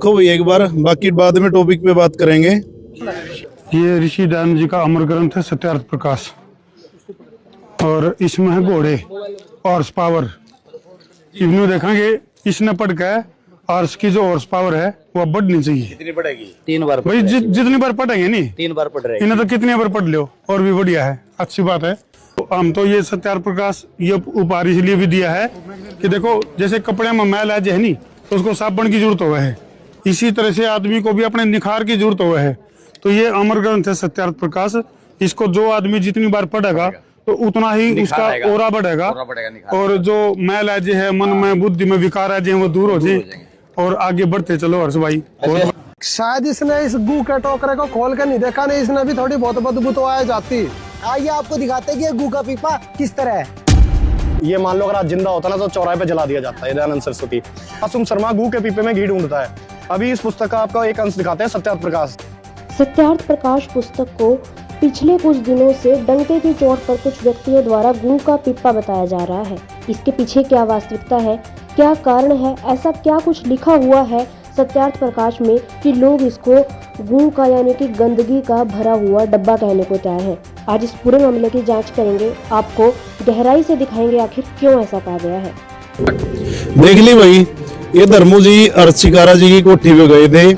देखो भाई एक बार, बाकी बाद में टॉपिक पे बात करेंगे। ये ऋषि दयानंद जी का अमर ग्रंथ है सत्यार्थ प्रकाश, और इसमें है घोड़े हॉर्स पावर। इन्होंने देखेंगे इसने पढ़ के हॉर्स की जो हॉर्स पावर है वो बढ़नी चाहिए। कितनी पढ़ेगी? 3 बार भाई जितनी बार पढ़ेंगे नहीं 3 बार पढ़ रहे हैं। इन्हें तो कितनी बार पढ़ लो और भी बढ़िया है, अच्छी बात है। तो हम तो ये सत्यार्थ प्रकाश ये उपहार इसलिए भी दिया है कि देखो जैसे कपड़े में मैल है नहीं तो उसको साबुन की जरूरत हुआ है, इसी तरह से आदमी को भी अपने निखार की जरूरत हुआ है। तो ये अमर ग्रंथ है सत्यार्थ प्रकाश, इसको जो आदमी जितनी बार पढ़ेगा तो उतना ही उसका ओरा बढ़ेगा और जो मैल है है मन में बुद्धि में विकार है वो दूर हो जाए और आगे बढ़ते चलो हर्ष भाई। शायद इसने इस गू के टोकरे को खोल कर नहीं देखा, नहीं इसने भी थोड़ी बहुत बदबू तो आ जाती। आइए आपको दिखाते हैं कि ये गू का पीपा किस तरह है। ये मान लो अगर आज जिंदा होता ना तो चौराहे पे जला दिया जाता है। दयानंद सरस्वती। मासूम शर्मा गू के पीपे में घी ढूंढता है। अभी इस पुस्तक का आपका एक अंश दिखाते हैं, सत्यार्थ प्रकाश। सत्यार्थ प्रकाश पुस्तक को पिछले कुछ दिनों से डंके की चोट पर कुछ व्यक्तियों द्वारा गू का पिप्पा बताया जा रहा है। इसके पीछे क्या वास्तविकता है, क्या कारण है, ऐसा क्या कुछ लिखा हुआ है सत्यार्थ प्रकाश में कि लोग इसको गू का यानी कि गंदगी का भरा हुआ डब्बा कहने को तैयार है। आज इस पूरे मामले की जांच करेंगे, आपको गहराई से दिखाएंगे आखिर क्यों ऐसा कहा गया है। देख ली भाई, ये धर्मू जी अर्चिकारा जी की कोठी पे गए थे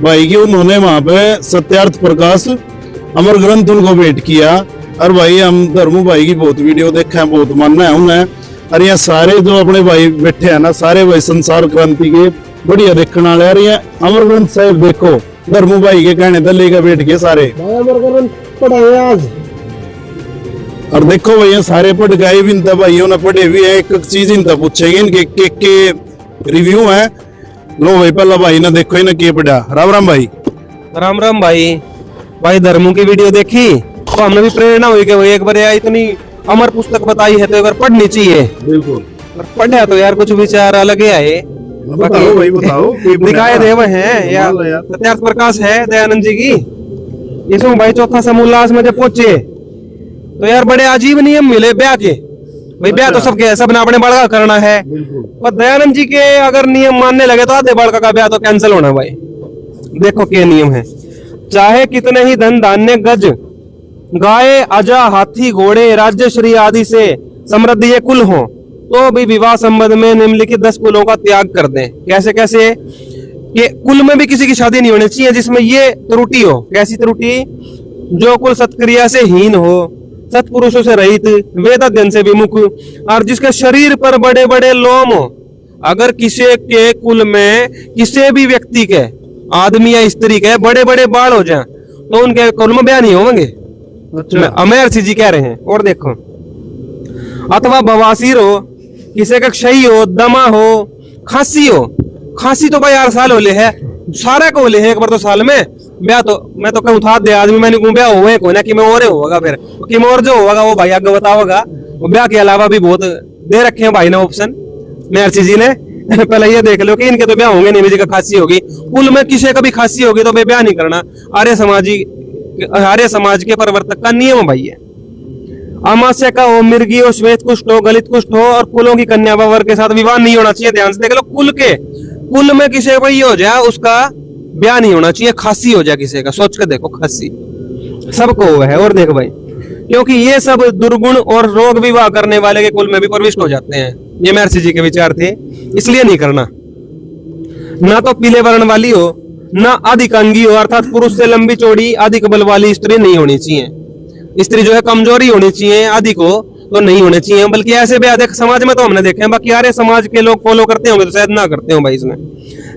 भाई की, उन्होंने वहां पे सत्यार्थ प्रकाश अमर ग्रंथ उनको भेंट किया। और भाई हम धर्मू भाई की बहुत वीडियो देखे हैं, बहुत मानना है उन्हें। और यहाँ सारे जो अपने भाई बैठे हैं ना, सारे भाई संसार क्रांति के बढ़िया देखने वाले। और ये अमर ग्रंथ साहिब देखो, धर्मू भाई के कहने तो लेकर बैठ गए सारे अमर ग्रंथ पढ़ाए आज। और देखो भैया सारे पढ़ गए भी, इनता भाइयों ने पढ़े भी है। एक चीज इनता पूछेंगे, इनके केक के रिव्यू है। लो भाई पहला भाई ना देखो इन्हें के पढ़ा। राम राम भाई। राम राम भाई। भाई धर्मू की वीडियो देखी तो हमने भी प्रेरणा हुई कि भाई एक बार यार इतनी अमर पुस्तक बताई है तो एक बार पढ़नी चाहिए। बिल्कुल पढ़ा तो यार कुछ विचार अलग है। बताओ भाई बताओ। दिखाए देव है यार, सत्यार्थ प्रकाश है दयानंद जी की। इसमें भाई चौथा समूह उल्लास में जब पहुंचे तो यार बड़े अजीब नियम मिले ब्याह के। भाई ब्याह तो सबके सब ने अपने बड़का करना है, पर दयानंद जी के अगर नियम मानने लगे तो आधे बड़का का ब्याह तो कैंसिल होना। भाई देखो क्या नियम है, चाहे कितने ही धन धान्य गज गाय अजा हाथी घोड़े राज्य श्री आदि से समृद्ध ये कुल हो तो भी विवाह संबंध में निम्नलिखित 10 कुलों का त्याग कर दें। कैसे कैसे? ये कुल में भी किसी की शादी नहीं होनी चाहिए जिसमें ये त्रुटि हो। कैसी त्रुटि? जो कुल सत्क्रिया से हीन हो, सत्पुरुषों से रहित, वेद अध्ययन से विमुख, और जिसके शरीर पर बड़े बड़े लोम हो। अगर किसी के कुल में किसी भी व्यक्ति के, आदमी या स्त्री के बड़े बड़े बाल हो जाए तो उनके कुल में ब्याह नहीं होंगे। अमेर जी कह रहे हैं। और देखो, अथवा बवासीर हो, किसी का क्षय हो, दमा हो, खांसी हो। खांसी तो भाई 8 साल होले है, सारे को होले है एक बार तो साल में ब्याह। तो मैं तो कहूँ था दे आदमी मैंने कहूँ ब्याह हुए को ना कि मैं और होगा, फिर कि मैं और जो होगा वो भाई आगे बताओगा। ब्याह के अलावा भी बहुत दे रखे हैं भाई ने ऑप्शन मेहर जी ने। पहले ये देख लो कि इनके तो ब्याह होंगे नहीं, जी का खांसी होगी, कुल में किसी का भी खांसी होगी तो ब्याह नहीं करना। आर्य समाज के प्रवर्तक का नियम भाई है। अमास्य का हो, मिर्गी हो, श्वेत कुष्ठ हो, गलित कुष्ठ हो और कुलों की कन्या वर्ग के साथ विवाह नहीं होना चाहिए। ध्यान से देख लो, कुल में किसी को ये हो जाए उसका ब्याह नहीं होना चाहिए। खांसी हो जाए किसी का, सोच के देखो, खांसी सबको हुआ है। और देख भाई, क्योंकि ये सब दुर्गुण और रोग विवाह करने वाले के कुल में भी प्रविष्ट हो जाते हैं। ये महर्षि जी के विचार थे, इसलिए नहीं करना। ना तो पीले वर्ण वाली हो, ना अधिक अंगी हो, अर्थात पुरुष से लंबी चौड़ी अधिक बल वाली स्त्री नहीं होनी चाहिए। स्त्री जो है कमजोरी होनी चाहिए, अधिक हो तो नहीं होने चाहिए। बल्कि ऐसे ब्याह देख समाज में तो हमने देखे हैं, बाकी आर्य समाज के लोग फॉलो करते होंगे तो शायद ना करते हो भाई। इसमें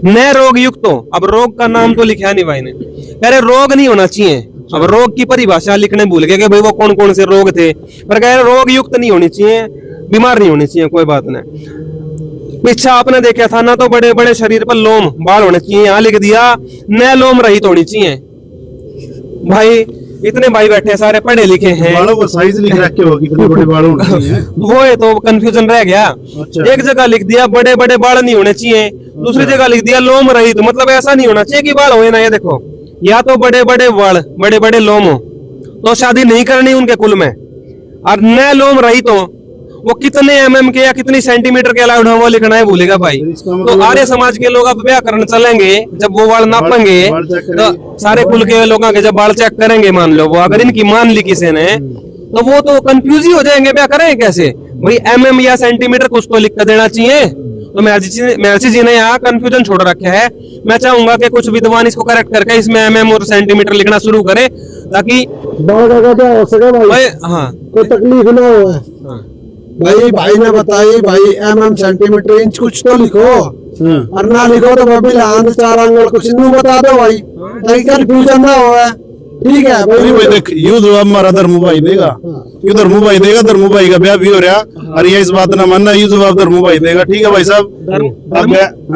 नए रोग युक्त हो, अब रोग का नाम तो लिखा नहीं भाई ने, अरे रोग नहीं होना चाहिए। अब रोग की परिभाषा लिखने भूल गए कि भाई वो कौन कौन से रोग थे, पर कह रहे रोग युक्त नहीं होनी चाहिए, बीमार नहीं होनी चाहिए, कोई बात नहीं। पीछा आपने देखा था ना, तो बड़े बड़े शरीर पर लोम बाल होने चाहिए। यहाँ लिख दिया नए लोम रहित होनी चाहिए। भाई इतने भाई बैठे सारे पढ़े लिखे हैं, बालों का साइज लिख रखे हो कितने बड़े बाल होने चाहिए। वो तो कंफ्यूजन रह गया। अच्छा। एक जगह लिख दिया बड़े बड़े बाल नहीं होने चाहिए, दूसरी जगह लिख दिया लोम रहित, मतलब ऐसा नहीं होना चाहिए कि बाल होए ना। ये देखो, या तो बड़े बड़े बाल, बड़े बड़े लोम हो तो शादी नहीं करनी उनके कुल में, और नए लोम रहित हो वो कितने mm के या कितनी सेंटीमीटर के अलाउड है वो लिखना है भूलेगा भाई। तो आर्य समाज के लोग अब ब्याह करने चलेंगे, जब वो बाल नापेंगे बाल चेक तो सारे कुल के लोगों के जब बाल चेक करेंगे, मान लो वो अगर इनकी मान ली किसी ने, तो वो तो कंफ्यूज ही हो जाएंगे, ब्याह करेंगे कैसे भाई। mm या सेंटीमीटर कुछ तो लिख कर देना चाहिए। तो महर्षि जी ने यहाँ कंफ्यूजन छोड़ रखा है। मैं चाहूंगा कि कुछ विद्वान इसको करेक्ट करके इसमें mm और सेंटीमीटर लिखना शुरू करें, ताकि हो सके भाई हाँ कोई तकलीफ ना हो। भाई ने बताई भाई mm सेंटीमीटर इंच कुछ तो लिखो, और ना लिखो तो भाई लान 4 आंगल कुछ यूं बता दो भाई, ताकि कंफ्यूजन ना हो। ठीक है अरे भाई देख, यू जवाब हमारा धर्मू भाई देगा, यू धर्मू भाई देगा, धर्मू भाई का ब्याह भी हो रहा। और ये इस बात ना मानना, यू जवाब धर्मू भाई देगा। ठीक है भाई साहब,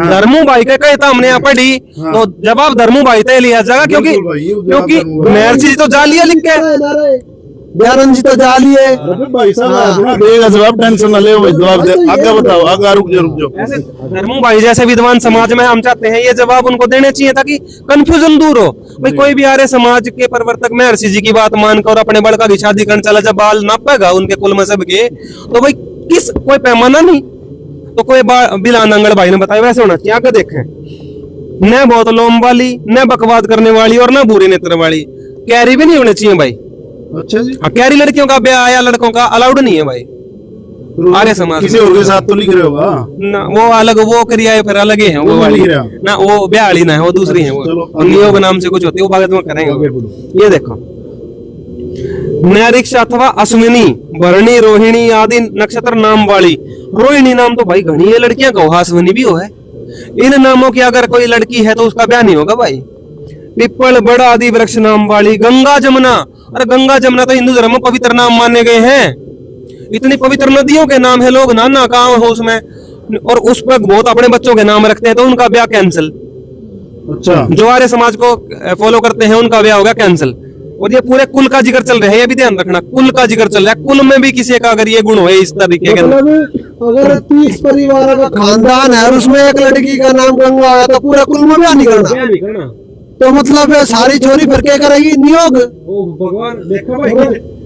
धर्मू भाई के कहे था हमने यहाँ पढ़ी, तो जवाब धर्मू भाई तय लिया जाएगा, क्योंकि महर्षि जी तो जालिया लिख के बयान जी तो जाली है भाई साहब देगा जवाब, टेंशन ना ले भाई, जवाब दे। आगे बताओ, आगे रुक जाओ। ऐसे धर्मू भाई जैसे विद्वान समाज में हम चाहते हैं ये जवाब उनको देने चाहिए, ताकि कंफ्यूजन दूर हो भाई। कोई भी आर्य समाज के प्रवर्तक महर्षि जी की बात मानकर अपने बड़का की शादी करने चला, जब बाल नापेगा उनके कुल मजहब के, तो भाई किस कोई पैमाना नहीं, तो कोई बिलान अंगड़ भाई ने बताया वैसे होना चाहिए। आगे देखें, न बहुत लोम वाली, न बकवाद करने वाली, और न बुरे नेत्र वाली। कैरी भी नहीं होने चाहिए भाई। अच्छा जी, कैरी लड़कियों का ब्याह या लड़कों का अलाउड नहीं है भाई आर्य समाज। किसी और के साथ तो लिख रहे होगा ना, वो अलग, वो क्रियाएं फिर अलग ही हैं, वो वाली ना, वो ब्याहली ना है, वो दूसरी है, वो नियोग नाम से कुछ होती है, वो बात में करेंगे। ये देखो, नैरिक्ष अथवा अश्विनी, भरणी, रोहिणी आदि नक्षत्र नाम वाली। रोहिणी नाम तो भाई घनी है लड़कियां का, अश्विनी भी हो है। इन नामों की अगर कोई लड़की है तो उसका ब्याह नहीं होगा भाई। पिप्पल, बड़ा आदि वृक्ष नाम वाली। गंगा जमुना, अरे गंगा जमुना तो हिंदू धर्म में पवित्र नाम माने गए हैं। इतनी पवित्र नदियों के नाम है, लोग ना कहाँ हो उसमें, और उस पर बहुत अपने बच्चों के नाम रखते हैं, तो उनका ब्याह कैंसिल। अच्छा, जो आर्य समाज को फॉलो करते हैं उनका ब्याह होगा कैंसिल। और ये पूरे कुल का जिक्र चल रहा है, ये भी ध्यान रखना, कुल का जिक्र चल रहा है। कुल में भी किसी का अगर ये गुण हो इस तरीके के, अगर 30 परिवार का खानदान है और उसमें एक लड़की का नाम गंगा आया, तो पूरा कुल में ब्याह नहीं करना। तो मतलब सारी छोरी फिर क्या करेगी, नियोग। भगवान देखो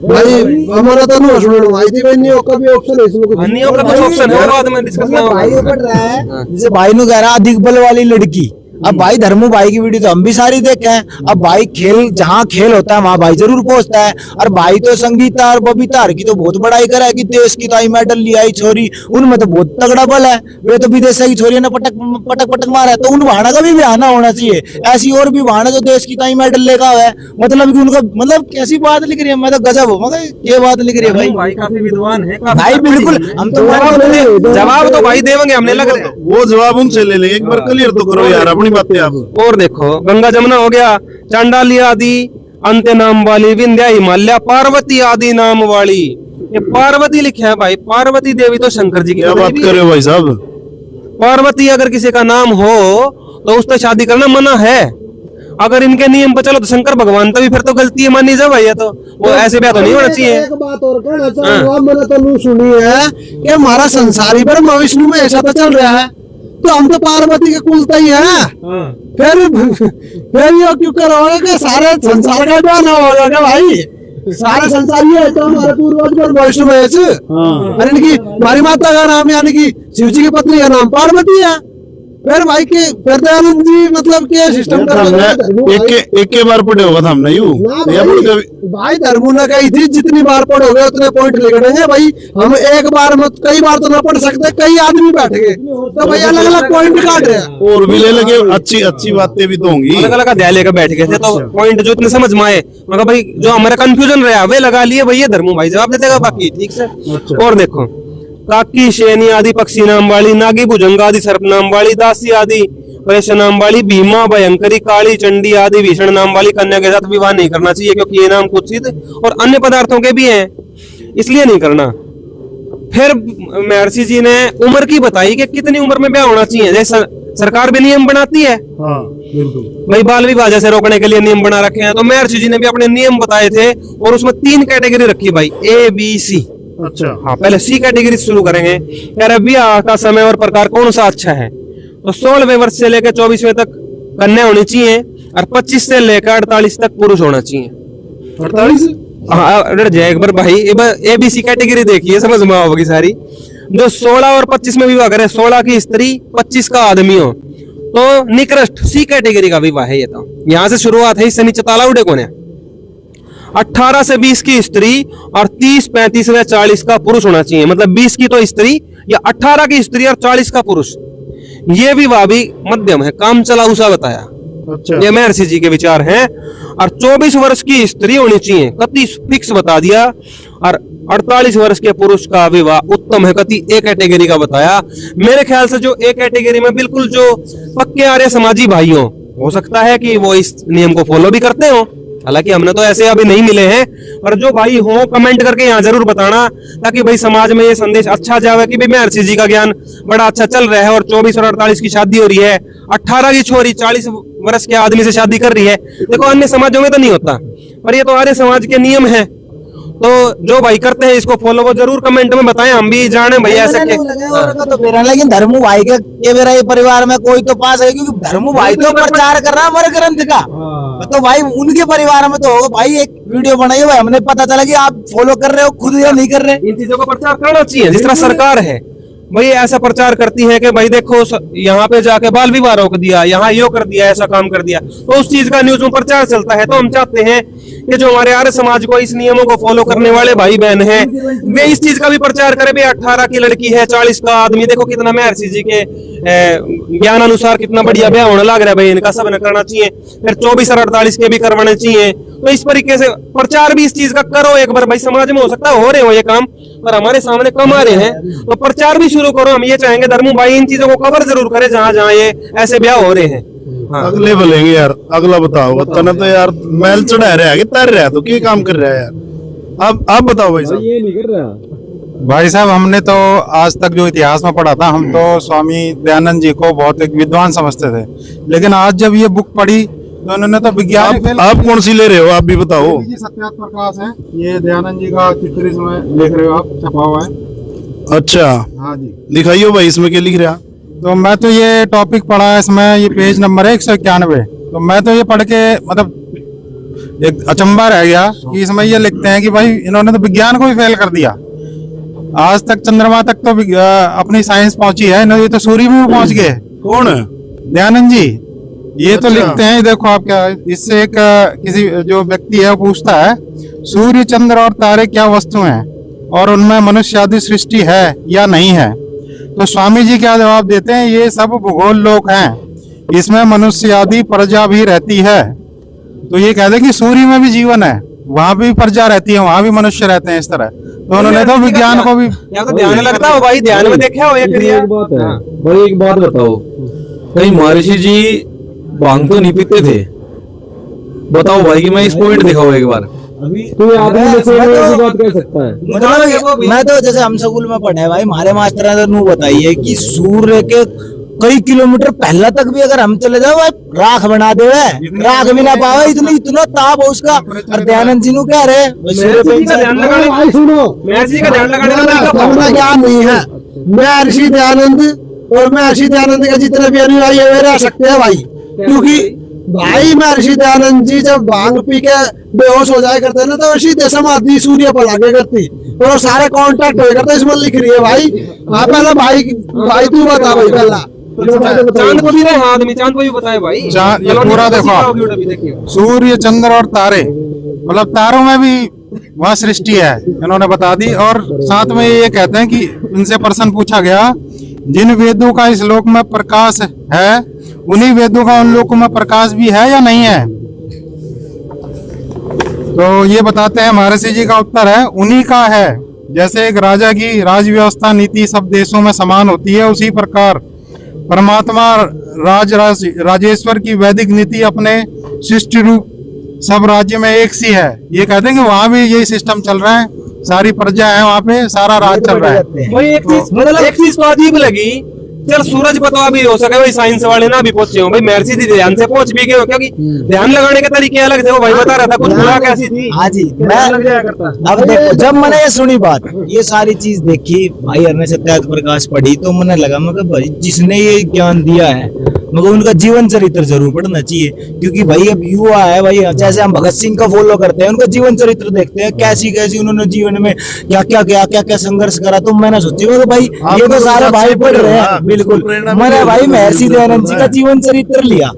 भाई हमारा तो नहीं सुनने आई थी भाई, नियोग का भी ऑप्शन है इसमें। नियोग का कुछ ऑप्शन है, बाद में डिस्कस भाई पढ़ रहा है, जैसे भाई ने कह रहा अधिक बल वाली लड़की। अब भाई धर्मू भाई की वीडियो तो हम भी सारी देखे हैं। अब भाई खेल, जहाँ खेल होता है वहाँ भाई जरूर पहुंचता है। और भाई तो संगीता और बबीता की तो बहुत बड़ाई करा है कि देश की ताई मेडल लिया आई छोरी, उनमें तो बहुत तगड़ा बल है। वे तो विदेश की छोरी ने पटक मारा है, तो उन भाड़ा का भी बहाना होना चाहिए। ऐसी और भी भाड़ा जो देश की ताई मेडल लेगा है, मतलब कि उनका, मतलब कैसी बात लिख रही है, मैं तो गजब हो, मतलब ये बात लिख रही है भाई। भाई काफी विद्वान है भाई बिल्कुल, हम तो जवाब तो भाई देंगे, हमने लग रहा है वो जवाब उनसे ले लेंगे, एक बार क्लियर तो करो यार अपनी बातें आप। और देखो, गंगा जमुना हो गया, चांडाली आदि अंत्य नाम वाली, विंध्या हिमालय, पार्वती आदि नाम वाली। ये पार्वती लिखा है भाई, पार्वती देवी तो शंकर जी की क्या बात कर रहे हो भाई साहब। पार्वती अगर किसी का नाम हो तो उससे शादी करना मना है। अगर इनके नियम पर चलो तो शंकर भगवान तो भी फिर तो गलती है मानी जा भाई, तो वो ऐसे ब्याह तो नहीं होना चाहिए। एक बात और कहना चाहूंगा, मैंने तो नहीं सुनी है कि हमारा संसारी ब्रह्मा विष्णु में ऐसा तो चल रहा है, तो हम तो पार्वती के कुलता ही है। फिर ये क्यों करोगे कि सारे संसार का ब्याह ना होगा क्या भाई? सारे संसार ही है तो हमारे पूर्वज ब्रह्मा विष्णु महेश। और इनकी हमारी माता का नाम यानी कि शिव जी की पत्नी का नाम पार्वती है। फिर भाई के दयानंद जी मतलब के सिस्टम एक बार पढ़े होगा था हमने यू भाई धर्मू ने कही थी जितनी बार पढ़ोगे उतने पॉइंट लिखेंगे भाई। हम एक बार में कई बार तो ना पढ़ सकते, कई आदमी बैठ गए तो भाई अलग अलग पॉइंट काट रहे हैं और भी ले लगे। अच्छी बातें भी तो होंगी, अलग अलग अध्याय लेकर बैठ गए थे, तो पॉइंट जो इतने समझ में आए, मगर भाई जो हमारा कंफ्यूजन रहा वे लगा लिए भैया, धर्मू भाई जवाब दे देगा बाकी ठीक से। और देखो, काकी, शेनी आदि पक्षी नाम वाली, नागी, भुजंग आदि सर्प नाम वाली, दासी आदि प्रेष नाम वाली, भीमा, भयंकरी, काली, चंडी आदि भीषण नाम वाली कन्या के साथ विवाह नहीं करना चाहिए, क्योंकि ये नाम कुत्सित और अन्य पदार्थों के भी हैं, इसलिए नहीं करना। फिर महर्षि जी ने उम्र की बताई कि कितनी उम्र में ब्याह होना चाहिए, जैसे सरकार भी नियम बनाती है। हाँ, बिल्कुल भाई बाल विवाह जैसे रोकने के लिए नियम बना रखे हैं, तो महर्षि जी ने भी अपने नियम बताए थे, और उसमें 3 कैटेगरी रखी भाई, A, B, C। अच्छा, हाँ, पहले C कैटेगरी शुरू करेंगे। यार ब्याह का समय और प्रकार कौन सा अच्छा है, तो 16वें वर्ष से लेकर 24वें तक कन्या होनी चाहिए, और 25 से लेकर 48 तक पुरुष होना चाहिए। 48 हाँ अरे जय एक बार भाई ABC कैटेगरी देखिए, समझ में आओगी सारी। जो 16 और 25 में विवाह करे, 16 की स्त्री 25 का आदमी हो तो निकृष्ट C कैटेगरी का विवाह है ये। तो यहाँ से शुरुआत है, इससे नीचे ताला उड़े कौन है। 18 से 20 की स्त्री और 30, 35 या 40 का पुरुष होना चाहिए, मतलब 20 की तो स्त्री या 18 की स्त्री और 40 का पुरुष। ये विवाह भी मध्यम है, काम चलाऊ सा बताया। अच्छा, ये महर्षि जी के विचार हैं। और 24 वर्ष की स्त्री होनी चाहिए, कति फिक्स बता दिया। और 48 वर्ष के पुरुष का विवाह उत्तम है, कति A कैटेगरी का बताया। मेरे ख्याल से जो A कैटेगरी में बिल्कुल जो पक्के आर्य समाजी भाई हो सकता है कि वो इस नियम को फॉलो भी करते हो। हालांकि हमने तो ऐसे अभी नहीं मिले हैं, पर जो भाई हो कमेंट करके यहाँ जरूर बताना, ताकि भाई समाज में ये संदेश अच्छा जावे कि भाई महर्षि जी का ज्ञान बड़ा अच्छा चल रहा है। और 24 और 48 की शादी हो रही है, 18 की छोरी 40 वर्ष के आदमी से शादी कर रही है। देखो अन्य समाजों में तो नहीं होता, पर ये तो आर्य समाज के नियम है। तो जो भाई करते हैं इसको फॉलो वो जरूर कमेंट में बताएं, हम भी जाने भाई ऐसे के। तो मेरा, लेकिन धर्मू भाई के मेरा ये परिवार में कोई तो पास है, क्योंकि धर्मू भाई तो प्रचार कर रहा है हमारे ग्रंथ का। तो भाई उनके परिवार में तो होगा भाई, एक वीडियो बनाई हुई, हमने पता चला कि आप फॉलो कर रहे हो खुद या नहीं कर रहे। इन चीजों का प्रचार करना चाहिए, जिस तरह सरकार है भाई ऐसा प्रचार करती है कि भाई देखो यहाँ पे जाके बाल विवाह रोक दिया, यहाँ यो कर दिया, ऐसा काम कर दिया, तो उस चीज का न्यूज में प्रचार चलता है। तो हम चाहते हैं कि जो हमारे आर्य समाज को इस नियमों को फॉलो करने वाले भाई बहन हैं, वे इस चीज का भी प्रचार करें। भाई 18 की लड़की है, 40 का आदमी, देखो कितना महर्षि जी के ज्ञान अनुसार कितना बढ़िया ब्याह होने लग रहा है भाई, इनका सब करना चाहिए। फिर 24 और 48 के भी करवाने चाहिए। तो इस तरीके से प्रचार भी इस चीज का करो एक बार भाई। समाज में हो सकता है हो रहे हो ये काम, पर हमारे सामने कम आ रहे हैं, तो प्रचार भी शुरू करो। हम ये चाहेंगे धर्मू भाई इन चीजों को कवर जरूर करे जहां जहां ये ऐसे ब्याह हो रहे हैं। हाँ। अगले बोलेंगे यार, अगला बताओ। तना तो यार मैल चढ़ा रहा है कि तर रहा है, तो क्या काम कर रहा है यार। अब आप बताओ भाई साहब। ये नहीं कर रहा भाई साहब, हमने तो आज तक जो इतिहास में पढ़ा था, हम तो स्वामी दयानंद जी को बहुत एक विद्वान समझते थे, लेकिन आज जब ये बुक पढ़ी तो उन्होंने तो विज्ञान। आप कौन सी ले रहे हो, आप भी बताओ। ये सत्यार्थ प्रकाश है, ये दयानंद जी का चित्र इसमें देख रहे हो आप, छपा हुआ है। अच्छा, हाँ जी। दिखाइए भाई इसमें क्या लिख रहा। तो मैं तो ये टॉपिक पढ़ा है, इसमें ये पेज नंबर है 191। तो मैं तो ये पढ़ के मतलब एक अचंभा रह गया कि इसमें ये लिखते हैं कि भाई इन्होंने तो विज्ञान को भी फेल कर दिया। आज तक चंद्रमा तक तो अपनी साइंस पहुंची है, ये तो सूर्य में भी पहुंच गए। कौन है? दयानंद जी। ये तो अच्छा। लिखते हैं, देखो आप क्या, इससे एक किसी जो व्यक्ति है वो पूछता है सूर्य चंद्र और तारे क्या वस्तु हैं और उनमें मनुष्य आदि सृष्टि है या नहीं है। तो स्वामी जी क्या जवाब देते हैं, ये सब भूगोल लोक हैं, इसमें मनुष्य आदि प्रजा भी रहती है। तो ये कहते हैं कि सूर्य में भी जीवन है, वहां भी प्रजा रहती है, वहां भी मनुष्य रहते हैं इस तरह। तो उन्होंने तो विज्ञान को भी यहाँ तो ध्यान लगता हो भाई, ध्यान में देखा हो एक बात है भाई, एक बात बताओ, कहीं महर्षि जी भांग तो नहीं पीते थे? बताओ भाई कि मैं इस पॉइंट दिखाऊं एक बार। तो ये आदमी जैसे ऐसी बात कह सकता है? मतलब मैं तो जैसे हम स्कूल में पढ़े भाई, हमारे मास्टर ने तो बताइए कि सूर्य के कई किलोमीटर पहला तक भी अगर हम चले जाओ राख बना दे, राख भी ना पावे, इतना ताप है उसका। और दयानंद जी नु कह रहे ज्ञान नहीं है। महर्षि दयानंद और महर्षि दयानंद के जितने भी अनुयायी है वे रह सकते हैं भाई, क्योंकि भाई महर्षि दयानंद जी जब भांग पी के बेहोश हो जाया करते ना, तो सीधे समाधि सूर्य पर लागे करती और सारे कॉन्टेक्ट हो करते। इसमें लिख रही है भाई। आप पहले भाई तू बता भाई पहला। चांद को भी रहे आदमी, चांद को भी बताए भाई। ये पूरा देखो, सूर्य चंद्र और तारे, मतलब तारों में भी वह सृष्टि है, इन्होंने बता दी। और साथ में ये कहते हैं कि इनसे प्रश्न पूछा गया, जिन वेदों का इस लोक में प्रकाश है, उन्हीं वेदों का उन लोकों में प्रकाश भी है या नहीं है। तो ये बताते हैं महर्षि जी का उत्तर है उन्हीं का है। जैसे एक राजा की राज व्यवस्था नीति सब देशों में समान होती है, उसी प्रकार परमात्मा राजेश्वर की वैदिक नीति अपने सृष्टि रूप सब राज्य में एक सी है। ये कहते हैं कि वहाँ भी यही सिस्टम चल रहा है, सारी प्रजा है वहाँ पे, सारा राज चल रहा है। वही एक चीज तो अजीब लगी चल सूरज पता भी हो सके भाई, साइंस वाले ना भी पहुंचे हो भाई, महर्षि जी ध्यान से पहुंच भी गए हो, क्योंकि ध्यान लगाने के तरीके अलग थे। वो भाई बता रहा था कुछ बुरा कैसी थी। हाँ जी, मैं अब देखो, जब मैंने ये सुनी बात, ये सारी चीज देखी भाई, हरने सत्यार्थ प्रकाश पढ़ी, तो मैंने लगा मैं भाई जिसने ये ज्ञान दिया है मगर उनका जीवन चरित्र जरूर पढ़ना चाहिए, क्योंकि भाई अब युवा है भाई, जैसे हम भगत सिंह का फॉलो करते हैं, उनका जीवन चरित्र देखते हैं, कैसी कैसी उन्होंने जीवन में क्या क्या संघर्ष करा। तो मैंने सोची भाई ये तो सारे भाई पढ़ रहे हैं, बिल्कुल मैंने भाई महर्षि दयानंद जी का जीवन चरित्र लिया।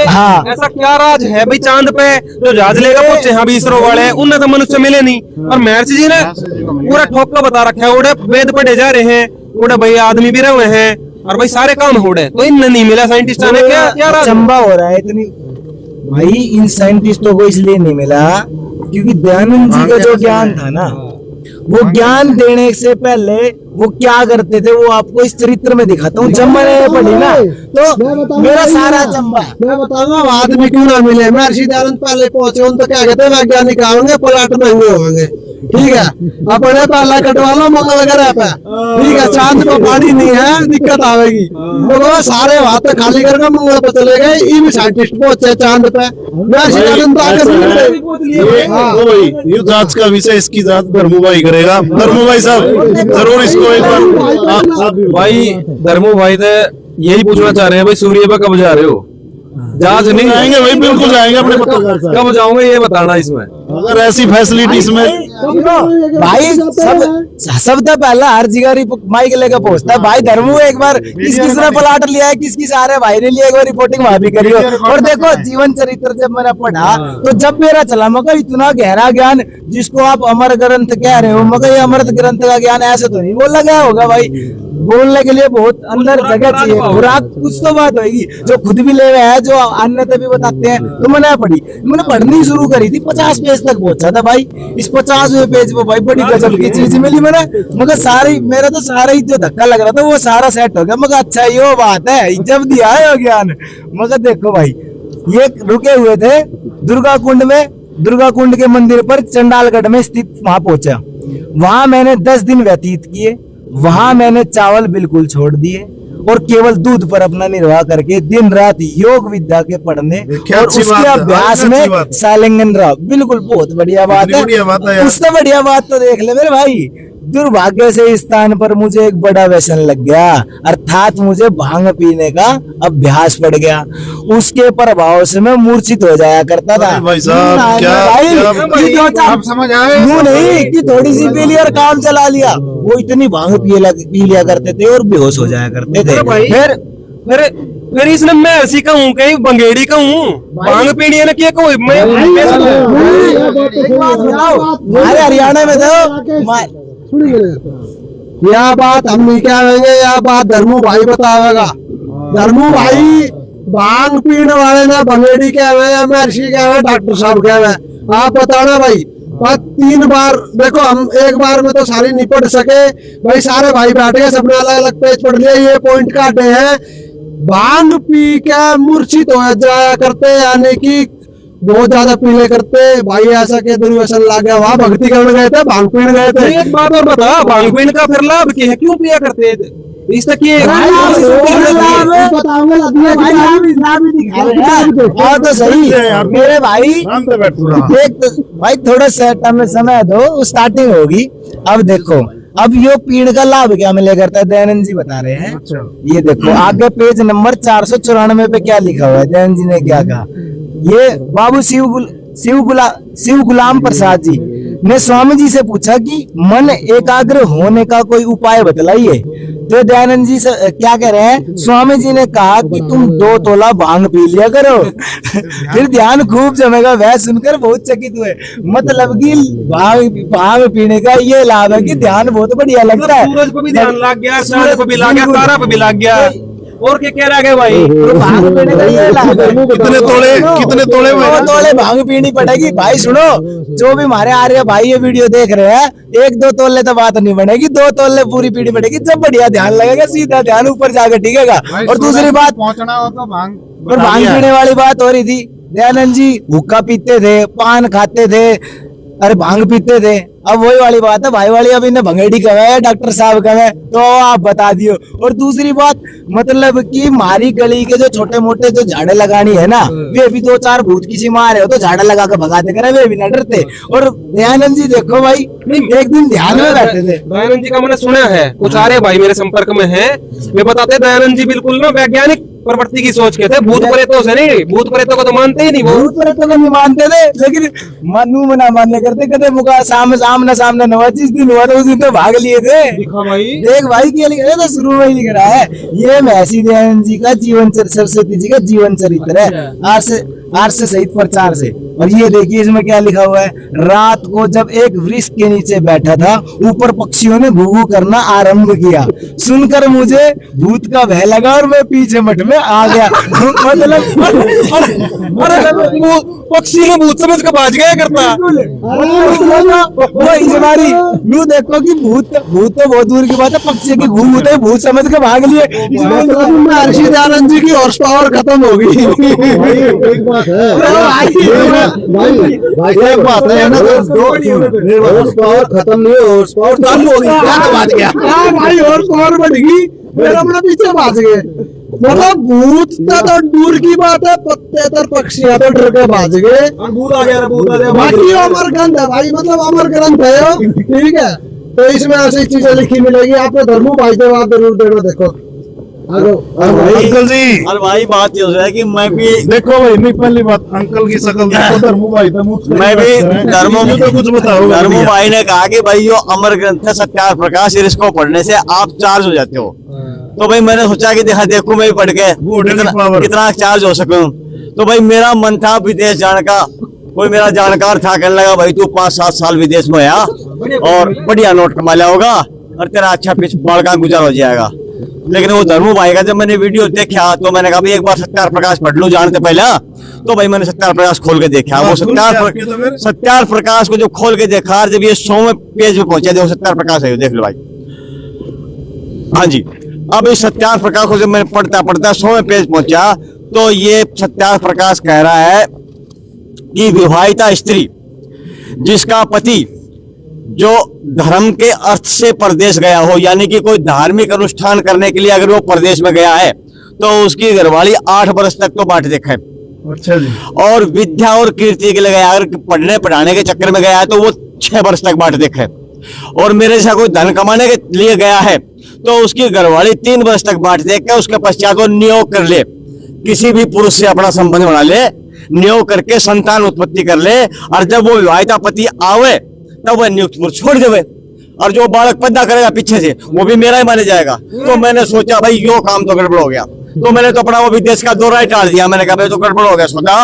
हाँ, ऐसा क्या राज है भाई, चांद पे जो जहाज लेकर पहुंचे हाँ भी इसरो वाले, उन्हें तो मनुष्य मिले नहीं, और महर्षि जी ने पूरा ठोक कर बता रखा है, उड़े वेद पढ़े जा रहे हैं, उड़े भाई आदमी भी रहे हैं, और भाई सारे काम हो रहे, तो इन्हें नहीं मिला साइंटिस्ट ने, क्या राज चंबा हो रहा है इतनी भाई। इन साइंटिस्टों को इसलिए नहीं मिला क्योंकि दयानंद जी का जो ज्ञान था ना, वो ज्ञान देने से पहले वो क्या करते थे वो आपको इस चरित्र में दिखाता हूँ। जब मैंने पढ़ी ना तो मेरा सारा चंबा, मैं बताऊंगा आदमी क्यों ना मिले। महर्षि दयानंद पहले पहुंचे, उन तो क्या कहते हैं वैज्ञानिक आएंगे, प्लाट महंगे होंगे, ठीक है, अपने पहला कटवा लो मंगल ग्रह पे, ठीक है, चांद पे पानी नहीं है, दिक्कत आवेगी, तो सारे हाथ खाली करके मंगल पे चले गए, ये भी साइंटिस्ट पहुंचे चांद पे। महर्षि दयानंद आगे ये जांच का विषय, इसकी जांच धर्मू भाई करेगा। धर्मू भाई साहब जरूर इसको एक बार। भाई धर्मो भाई तो यही पूछना चाह रहे हैं भाई, सूर्य पे कब जा रहे हो? जहाज नहीं जाएंगे भाई, बिल्कुल जाएंगे अपने पत्रकार साहब। कब जाओगे ये बताना इसमें, अगर ऐसी फैसिलिटी इसमें भाई सबसे पहला हर जगह माइक लेकर पहुंचता है भाई। धर्मू एक बार किसने प्लाट लिया है, किसकी सारे भाई ने लिया, एक बार रिपोर्टिंग वहां भी करी हो। और देखो जीवन चरित्र जब मैंने पढ़ा तो जब मेरा चला मगर इतना गहरा ज्ञान, जिसको आप अमर ग्रंथ कह रहे हो, मगर ये अमृत ग्रंथ का ज्ञान ऐसे तो नहीं बोला गया होगा भाई। बोलने के लिए बहुत अंदर जगह चाहिए, खुराक कुछ तो बात होगी, जो खुद भी ले रहे हैं, जो अन्य भी बताते हैं। तो मैंने पढ़ी, मैंने पढ़नी शुरू करी थी, 50 पेज तक पहुंचा था भाई। इस 50वें पेज पे भाई बड़ी गजब की चीज मिली मैंने, मगर सारी मेरा तो सारा ही जो धक्का लग रहा था वो सारा सेट हो गया। मगर अच्छा ये बात है जब दिया है वो ज्ञान। मगर देखो भाई, ये रुके हुए थे दुर्गा कुंड में, दुर्गा कुंड के मंदिर पर चंडालगढ़ में स्थित, वहां पहुंचा। वहां मैंने 10 दिन व्यतीत किए। वहां मैंने चावल बिल्कुल छोड़ दिए और केवल दूध पर अपना निर्वाह करके दिन रात योग विद्या के पढ़ने और उसके अभ्यास में सालिंगन रहा। बिल्कुल बहुत बढ़िया बात है। उससे बढ़िया बात तो देख ले मेरे भाई, दुर्भाग्य से इस स्थान पर मुझे एक बड़ा व्यसन लग गया, अर्थात मुझे भांग पीने का अभ्यास पड़ गया। उसके प्रभाव से मैं मूर्छित हो जाया करता था। भाई साहब आप समझ आए? यूं नहीं कि थोड़ी सी पी लिया और काम चला लिया, वो इतनी भांग पी लिया करते थे और बेहोश हो जाया करते थे। फिर इसने महर्षि का हूँ कहीं बंगेड़ी का हूँ, भांग पीड़ी ने क्या कोई हमारे हरियाणा में तो यह बात हम नहीं कहेंगे, यह बात धर्मू भाई बतावेगा। धर्मू भाई भांग पीने वाले ना बंगेड़ी कह रहे हैं, महर्षि कह रहे हैं, डॉक्टर साहब कह रहे हैं। आप बताना भाई, 3 बार देखो, हम एक बार में तो सारी नहीं पढ़ सके भाई, सारे भाई बैठ गए, सबने अलग अलग पेज पढ़ लिया, ये पॉइंट काटे हैं। भांग पी के मूर्छित हो जाया करते, यानी कि बहुत ज्यादा पीले करते भाई, ऐसा के दुर्व्यसन लग गया, वहां भक्ति करने गए थे, भांग पीने गए थे। एक बात और बता, भांग पीने का फिर लाभ क्या है, क्यों पिया करते थे? इस तक ये तो सही मेरे भाई, भाई थोड़ा समय दो, स्टार्टिंग होगी। अब देखो, अब ये पीण का लाभ क्या मिले करता है, दयानंद जी बता रहे हैं। ये देखो आगे पेज नंबर 494 पे क्या लिखा हुआ है, दयानंद जी ने क्या कहा। ये बाबू शिव गुलाम प्रसाद जी ने स्वामी जी से पूछा कि मन एकाग्र होने का कोई उपाय बतलाइए। तो दयानंद जी से क्या कह रहे हैं, स्वामी जी ने कहा कि तुम 2 तोला भांग पी लिया करो फिर ध्यान खूब जमेगा। वह सुनकर बहुत चकित हुए, मतलब कि भांग पीने का ये लाभ है कि ध्यान बहुत बढ़िया लगता है। सूरज पे भी ध्यान लग गया, चांद पे भी लग गया, तारा पे भी लग गया, और क्या रह गए भाई? भांग पीने का ये लाभ है। कितने तोले भांग पीनी पड़ेगी भाई। सुनो, जो भी हमारे आर्य भाई ये वीडियो देख रहे हैं, 1-2 तोले तो बात नहीं बनेगी, 2 तोले पूरी पीनी पड़ेगी। जब बढ़िया ध्यान लगेगा, सीधा ध्यान ऊपर जाकर टिकेगा। और दूसरी बात, पहुंचना हो तो भांग पीने वाली बात हो रही थी। दयानंद जी हुक्का पीते थे, पान खाते थे, अरे भांग पीते थे। अब वही वाली बात है भाई वाली, अब इन्हें भंगेड़ी कहे डॉक्टर साहब कहे तो आप बता दियो। और दूसरी बात मतलब कि हमारी गली के जो छोटे मोटे जो झाड़े लगानी है ना, वे भी 2-4 भूत किसी मारे हो तो झाड़ा लगा के भगाते करे, वे भी न डरते। और दयानंद जी देखो भाई, एक दिन ध्यान में बैठे थे। दयानंद जी का मैंने सुना है, कुछ सारे भाई मेरे संपर्क में हैं, वे बताते हैं दयानंद जी बिल्कुल ना वैज्ञानिक प्रवृत्ति की सोच के थे, भूत प्रेतों से नहीं, भूत प्रेतों को तो मानते ही नहीं वो। भूत प्रेतों को नहीं मानते थे, लेकिन मनु मना मानने करते, कदे मुका सामने सामने नवा जिस दिन हुआ था उस दिन तो भाग लिए थे। देख भाई क्या लिख रहा है, तो शुरू में ही लिख रहा है, ये महर्षि दयानंद जी का जीवन चरित्र, सरस्वती जी का जीवन चरित्र है, आज से सहित प्रचार से। और ये देखिए इसमें क्या लिखा हुआ है, रात को जब एक वृक्ष के नीचे बैठा था, ऊपर पक्षियों ने घू करना आरंभ किया, सुनकर मुझे भूत का भय लगा और मैं पीछे मठ में आ गया। मतलब पक्षी ने भूत समझ के भाग गया करता। वो इजमारी यू देखो कि भूत तो बहुत दूर की बात है, पक्षी की घूम होते हैं, भूत समझ के भाग लिए। महर्षि दयानंद जी की हॉर्स पावर खत्म हो गई। एक बात है हॉर्स पावर खत्म नहीं, हॉर्स पावर चालू हो गई, क्या बात गया भाई हॉर्स पावर बढ़ गई, फिर अपने पीछे भाग गए। मतलब भूत तो दूर की बात है, पत्ते तो पक्षियां तो डर के भाग गए। बाकी अमर ग्रंथ है भाई, मतलब अमर ग्रंथ है, ठीक है। तो इसमें ऐसी चीजें लिखी मिलेगी आपको। धर्मू भाई जवाब जरूर देना। देखो अंकल जी, और भाई बात ये हो रहा है कि मैं भी देखो भाई, नहीं पहली बात अंकल की शकल देखो, धर्मू भाई था, मैं भी तो कुछ बताओ। धर्मू भाई ने कहा कि भाई जो अमर ग्रंथ है सत्यार्थ प्रकाश, इसको पढ़ने से आप चार्ज हो जाते हो। तो भाई मैंने सोचा कि देखो मैं भी पढ़ के कितना चार्ज हो सकूं। तो भाई मेरा मन था विदेश जाने का, कोई मेरा जानकार था, कहने लगा भाई तू 5-7 साल विदेश में आया और बढ़िया नोट कमा लिया होगा और तेरा अच्छा बाढ़ का गुजर हो जाएगा। लेकिन वो धर्मू भाई का जब मैंने वीडियो देखा तो मैंने कहा भाई एक बार सत्यार्थ प्रकाश पढ़ लूं जानते पहले। तो भाई मैंने सत्यार्थ प्रकाश खोल के देखा, वो सत्यार्थ प्रकाश को जब खोल के देखा, जब ये 100वें पेज में पहुंचा, देखो सत्यार्थ प्रकाश है, देख लो भाई। हाँ जी, अब इस सत्यार्थ प्रकाश को जब मैंने पढ़ता 100वें पेज पहुंचा तो ये सत्यार्थ प्रकाश कह रहा है कि विवाहिता स्त्री जिसका पति जो धर्म के अर्थ से परदेश गया हो, यानी कि कोई धार्मिक अनुष्ठान करने के लिए अगर वो परदेश में गया है तो उसकी घरवाली 8 वर्ष तक तो बाट देखा है। अच्छा जी। और विद्या और कीर्ति के लिए गया, अगर पढ़ने पढ़ाने के चक्कर में गया है तो वो 6 वर्ष तक बाट देखा है। और मेरे से कोई धन कमाने के लिए गया है तो उसकी घरवाली 3 वर्ष तक बाट देख के उसके पश्चात वो नियोग कर ले, किसी भी पुरुष से अपना संबंध बना ले, नियोग करके संतान उत्पत्ति कर ले, और जब वो विवाहिता पति आवे तब वह नियुक्त पुरुष छोड़ देवे, और जो बालक पैदा करेगा पीछे से वो भी मेरा ही माने जाएगा। तो मैंने सोचा भाई यो काम तो गड़बड़ हो गया, तो मैंने तो अपना वो विदेश का दौरा ही टाल दिया। मैंने कहा भाई तो गड़बड़ हो गया। सोचा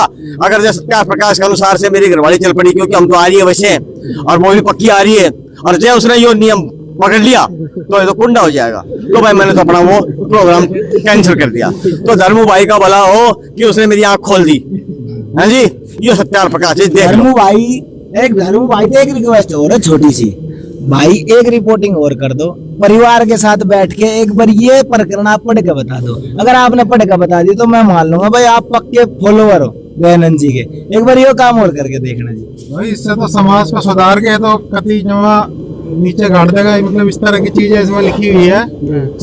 अगर जैसे सत्यार्थ प्रकाश के अनुसार से मेरी घरवाली चल पड़ी, क्योंकि हम तो आ रही है वैसे और वो भी पक्की आ रही है, और जय उसने यो नियम पकड़ लिया तो ये तो कुंडा हो जाएगा। तो भाई मैंने तो अपना वो प्रोग्राम कैंसिल कर दिया। तो धर्मू भाई का भला हो कि उसने मेरी आंख खोल दी। हाँ जी, ये सत्यार्थ प्रकाश है। धर्मू भाई एक रिक्वेस्ट हो रहा है छोटी सी, भाई एक रिपोर्टिंग और कर दो, परिवार के साथ बैठ के एक बार ये प्रकरण आप पढ़ के बता दो। अगर आपने पढ़ के बता दी तो मैं मान लूंगा भाई आप पक्के फॉलोवर हो दयानंद जी के। एक बार ये काम और करके देखना जी भाई, इससे तो समाज को सुधार के तो कति जमा नीचे गाड़ देगा। मतलब इस तरह की चीजें इसमें लिखी हुई है,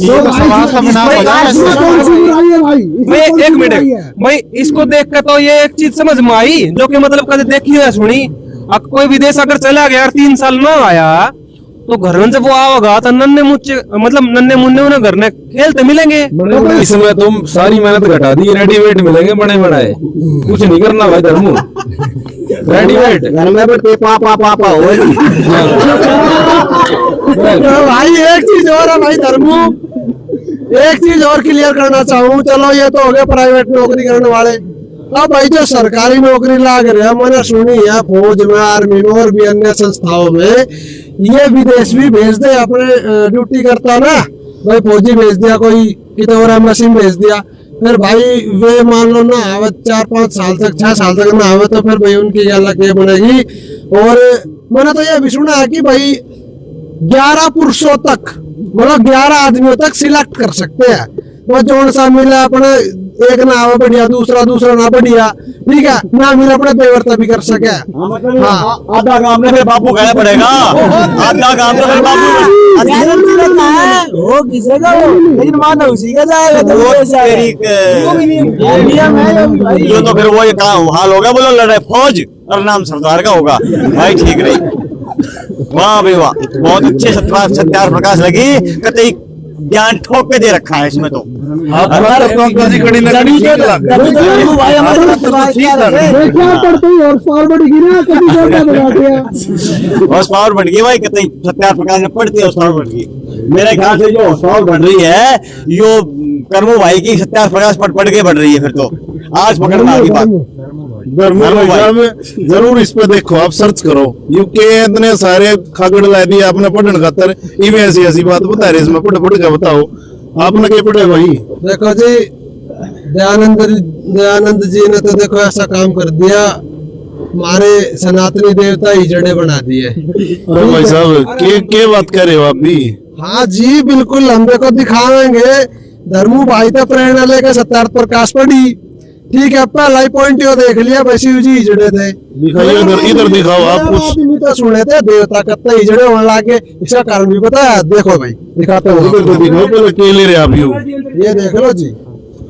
ये तो समाज का विनाश हो जाएगा। एक मिनट भाई, इसको देख कर तो ये एक चीज समझ में आई जो कि मतलब कभी देखी है सुनी। अब कोई विदेश अगर चला गया 3 साल ना आया तो घर में जब वो आओगा तो नन्हे मुन्ने उन्हें घर में खेलते मिलेंगे। इसमें तुम सारी मेहनत घटा दी, रेडीमेड मिलेंगे बड़े बड़े, कुछ नहीं करना भाई धर्मू, रेडीमेड घर में बैठे पापा हो भाई। एक चीज और है भाई धर्मू, एक चीज और क्लियर करना चाहूँ। चलो ये तो हो गया प्राइवेट नौकरी करने वाले। अब भाई जो सरकारी नौकरी लाग रहे हैं, मैंने सुनी है फौज में, आर्मी में और भी अन्य संस्थाओं में, ये विदेश भी भेज दे अपने ड्यूटी करता ना भाई, फौजी भेज दिया, कोई कितने और एम्बेसी भेज दिया, फिर भाई वे मान लो ना आवे 4-5 साल तक 6 साल तक ना आवे तो फिर भाई उनकी अलग ये बनेगी। और मैंने तो ये भी सुना है कि भाई 11 पुरुषों तक, मतलब 11 आदमियों तक सिलेक्ट कर सकते हैं। वो जोन सा मिला अपने एक ना आवा बढ़िया, दूसरा ना बढ़िया, ठीक है ना मिला अपने बेवरता भी कर सके। हाँ आधा काम में फिर बापू कहना पड़ेगा, आधा काम में फिर बापू वो किसेगा वो, लेकिन माना उसी का जाएगा। तो वो ये तो फिर वो ये काम हाल होगा, बोलो लड़ाई फौज और नाम सरदार का होगा भाई। ठीक रही, वाह भाई वाह, बहुत अच्छे सत्यार प्रकाश लगी, कतई ज्ञान ठोक के दे रखा है इसमें तो। हॉर्स पावर बढ़ गई भाई, कतई सत्यार प्रकाश में पढ़ती है हॉर्स पावर बढ़ गई। मेरे ख्याल से जो हॉर्स पावर बढ़ रही है यो कर्मो भाई की सत्यार प्रकाश पढ़ के बढ़ रही है। फिर तो आज पकड़ना की बात जरूर इस पे देखो, आप सर्च करो, यूके इतने सारे खागड़ ला दिए आपने पढ़ने खातर, इवें ऐसी बात बता रहे, इसमें पढ़ के बताओ आपने क्या पढ़े भाई। देखो जी, दयानंद जी ने तो देखो ऐसा काम कर दिया, हमारे सनातनी देवता ही जड़े बना दिए। अरे भाई साहब क्या बात कर रहे हो आप भी। हाँ जी बिल्कुल, हम देखो दिखावेंगे। धर्मू भाई तो प्रेरणा लेकर सत्यार्थ प्रकाश पढ़ी, ठीक है, पहला ही पॉइंट यो देख लिया भाई, शिव जी हिजड़े थे। दिखाइए इधर दिखाओ आप कुछ। आदमी तो सुने थे देवता कत्ते हिजड़े होने लागे, इसका कारण भी पता है, देखो भाई दिखाते हो। दिखाओ पहले क्या ले रहे आप ये देख लो जी,